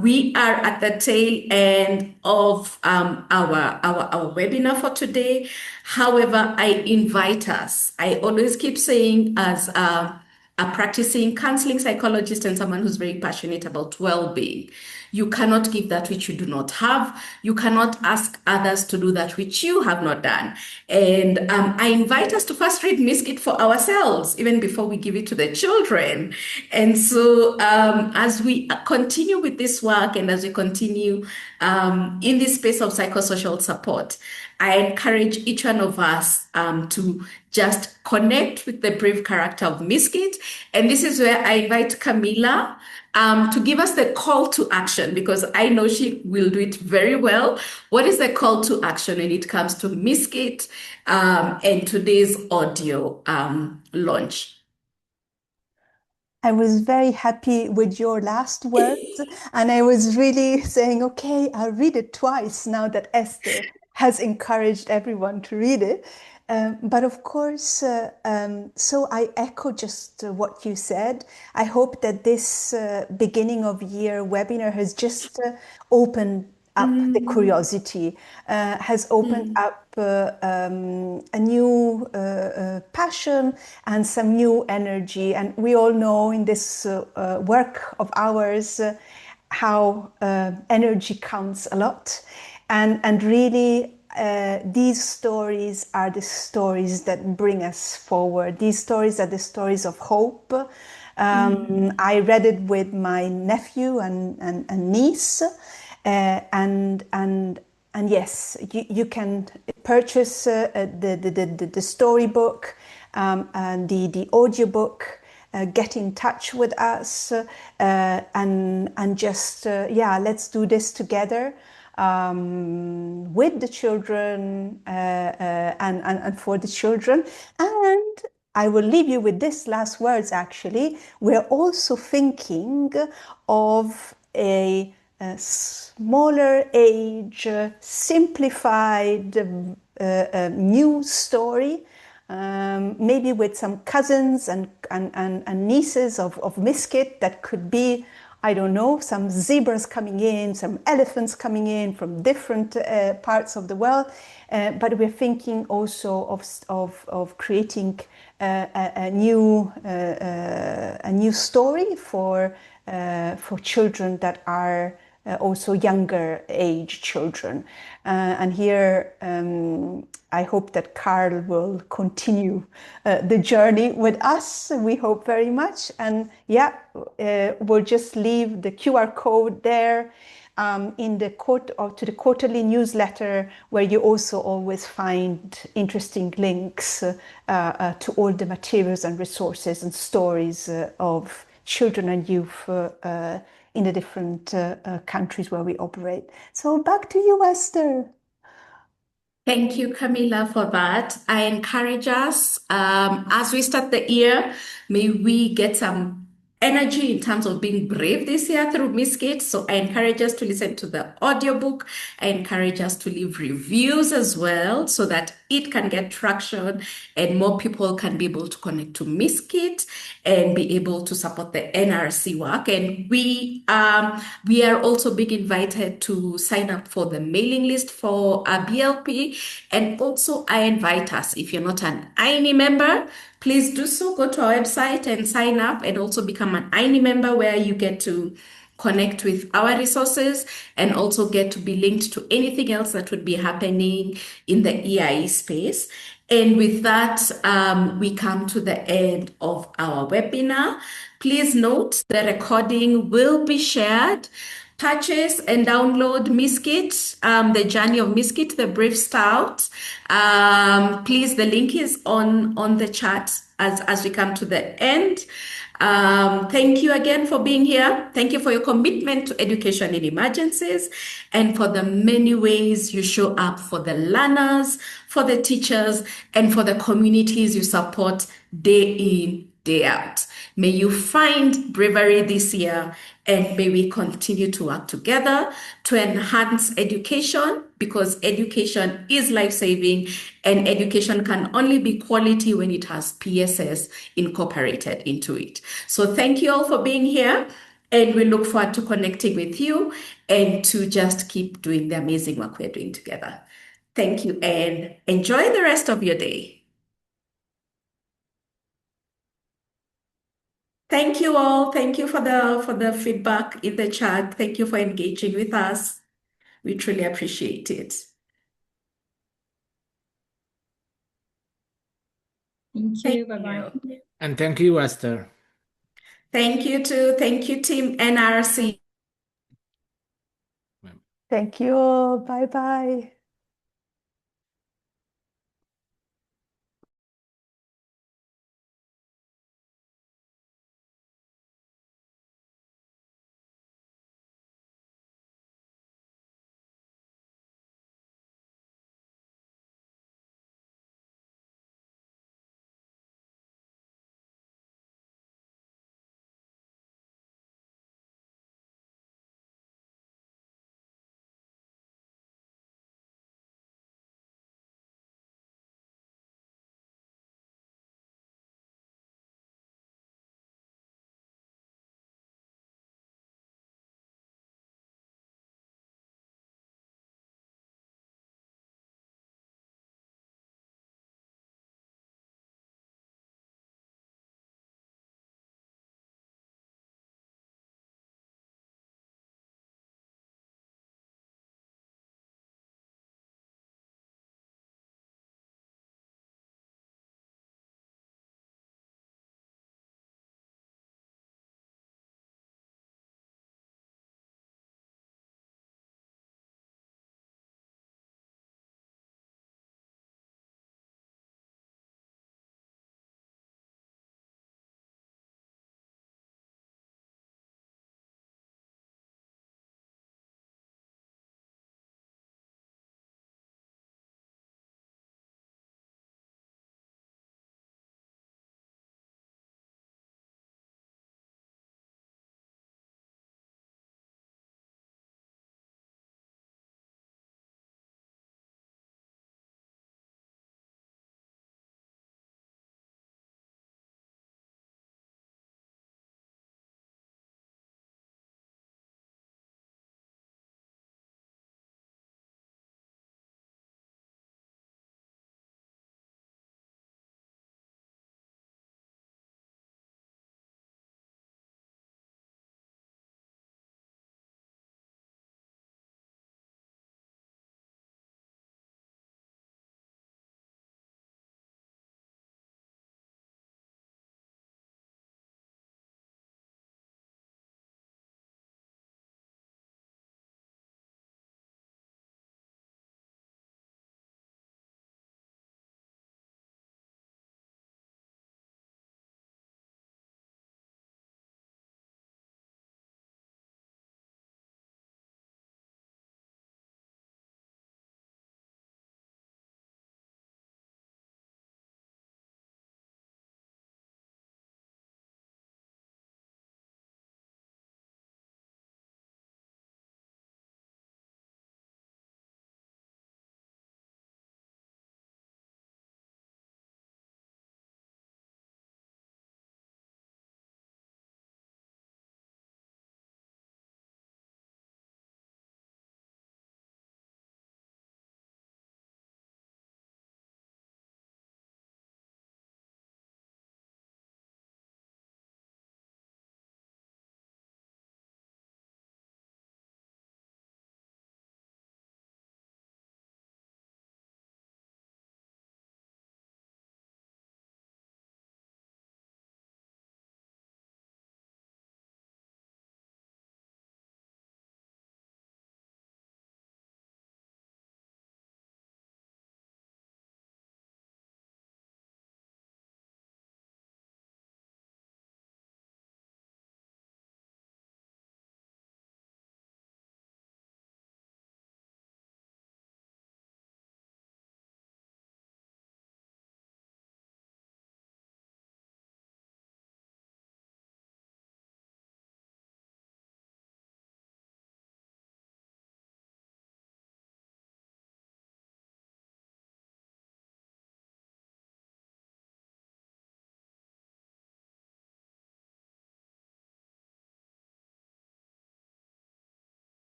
We are at the tail end of our webinar for today. However, I invite us. I always keep saying, as a practicing counseling psychologist and someone who's very passionate about well-being, you cannot give that which you do not have. You cannot ask others to do that which you have not done. And I invite us to first read Miskit for ourselves, even before we give it to the children. And so as we continue with this work and as we continue in this space of psychosocial support, I encourage each one of us to just connect with the brave character of Miskit. And this is where I invite Camila to give us the call to action, because I know she will do it very well. What is the call to action when it comes to Miskit and today's audio launch? I was very happy with your last words, and I was really saying, okay, I'll read it twice now that Esther has encouraged everyone to read it. But of course, so I echo just what you said. I hope that this beginning of year webinar has just opened up the curiosity, has opened up a new passion and some new energy. And we all know in this work of ours how energy counts a lot. And really, these stories are the stories that bring us forward. These stories are the stories of hope. I read it with my nephew and niece, and yes, you can purchase the storybook and the audiobook. Get in touch with us and just let's do this together. With the children and for the children. And I will leave you with this last words, actually. We're also thinking of a smaller age, simplified news story, maybe with some cousins and nieces of Miskit that could be, I don't know, some zebras coming in, some elephants coming in from different parts of the world. But we're thinking also of creating a new story for for children that are also younger age children. And here I hope that Carl will continue the journey with us. We hope very much. And yeah, we'll just leave the QR code there in the to the quarterly newsletter, where you also always find interesting links to all the materials and resources and stories of children and youth in the different countries where we operate. So back to you, Esther. Thank you, Camilla, for that. I encourage us, as we start the year, may we get some energy in terms of being brave this year through Miskit. So I encourage us to listen to the audiobook. I encourage us to leave reviews as well, so that it can get traction and more people can be able to connect to Miskit and be able to support the NRC work. And we are also being invited to sign up for the mailing list for BLP. And also I invite us, if you're not an INEE member, please do so. Go to our website and sign up, and also become an INEE member, where you get to connect with our resources and also get to be linked to anything else that would be happening in the EIE space. And with that, we come to the end of our webinar. Please note the recording will be shared. Purchase and download Miskit, the journey of Miskit, the Brave Stout. Please, the link is on the chat as we come to the end. Thank you again for being here. Thank you for your commitment to education in emergencies, and for the many ways you show up for the learners, for the teachers, and for the communities you support day in, day out. May you find bravery this year, and may we continue to work together to enhance education, because education is life-saving, and education can only be quality when it has PSS incorporated into it. So thank you all for being here, and we look forward to connecting with you and to just keep doing the amazing work we're doing together. Thank you, and enjoy the rest of your day. Thank you all. Thank you for the feedback in the chat. Thank you for engaging with us. We truly appreciate it. Thank you. Bye-bye. And thank you, Esther. Thank you too. Thank you, Team NRC. Thank you all. Bye-bye.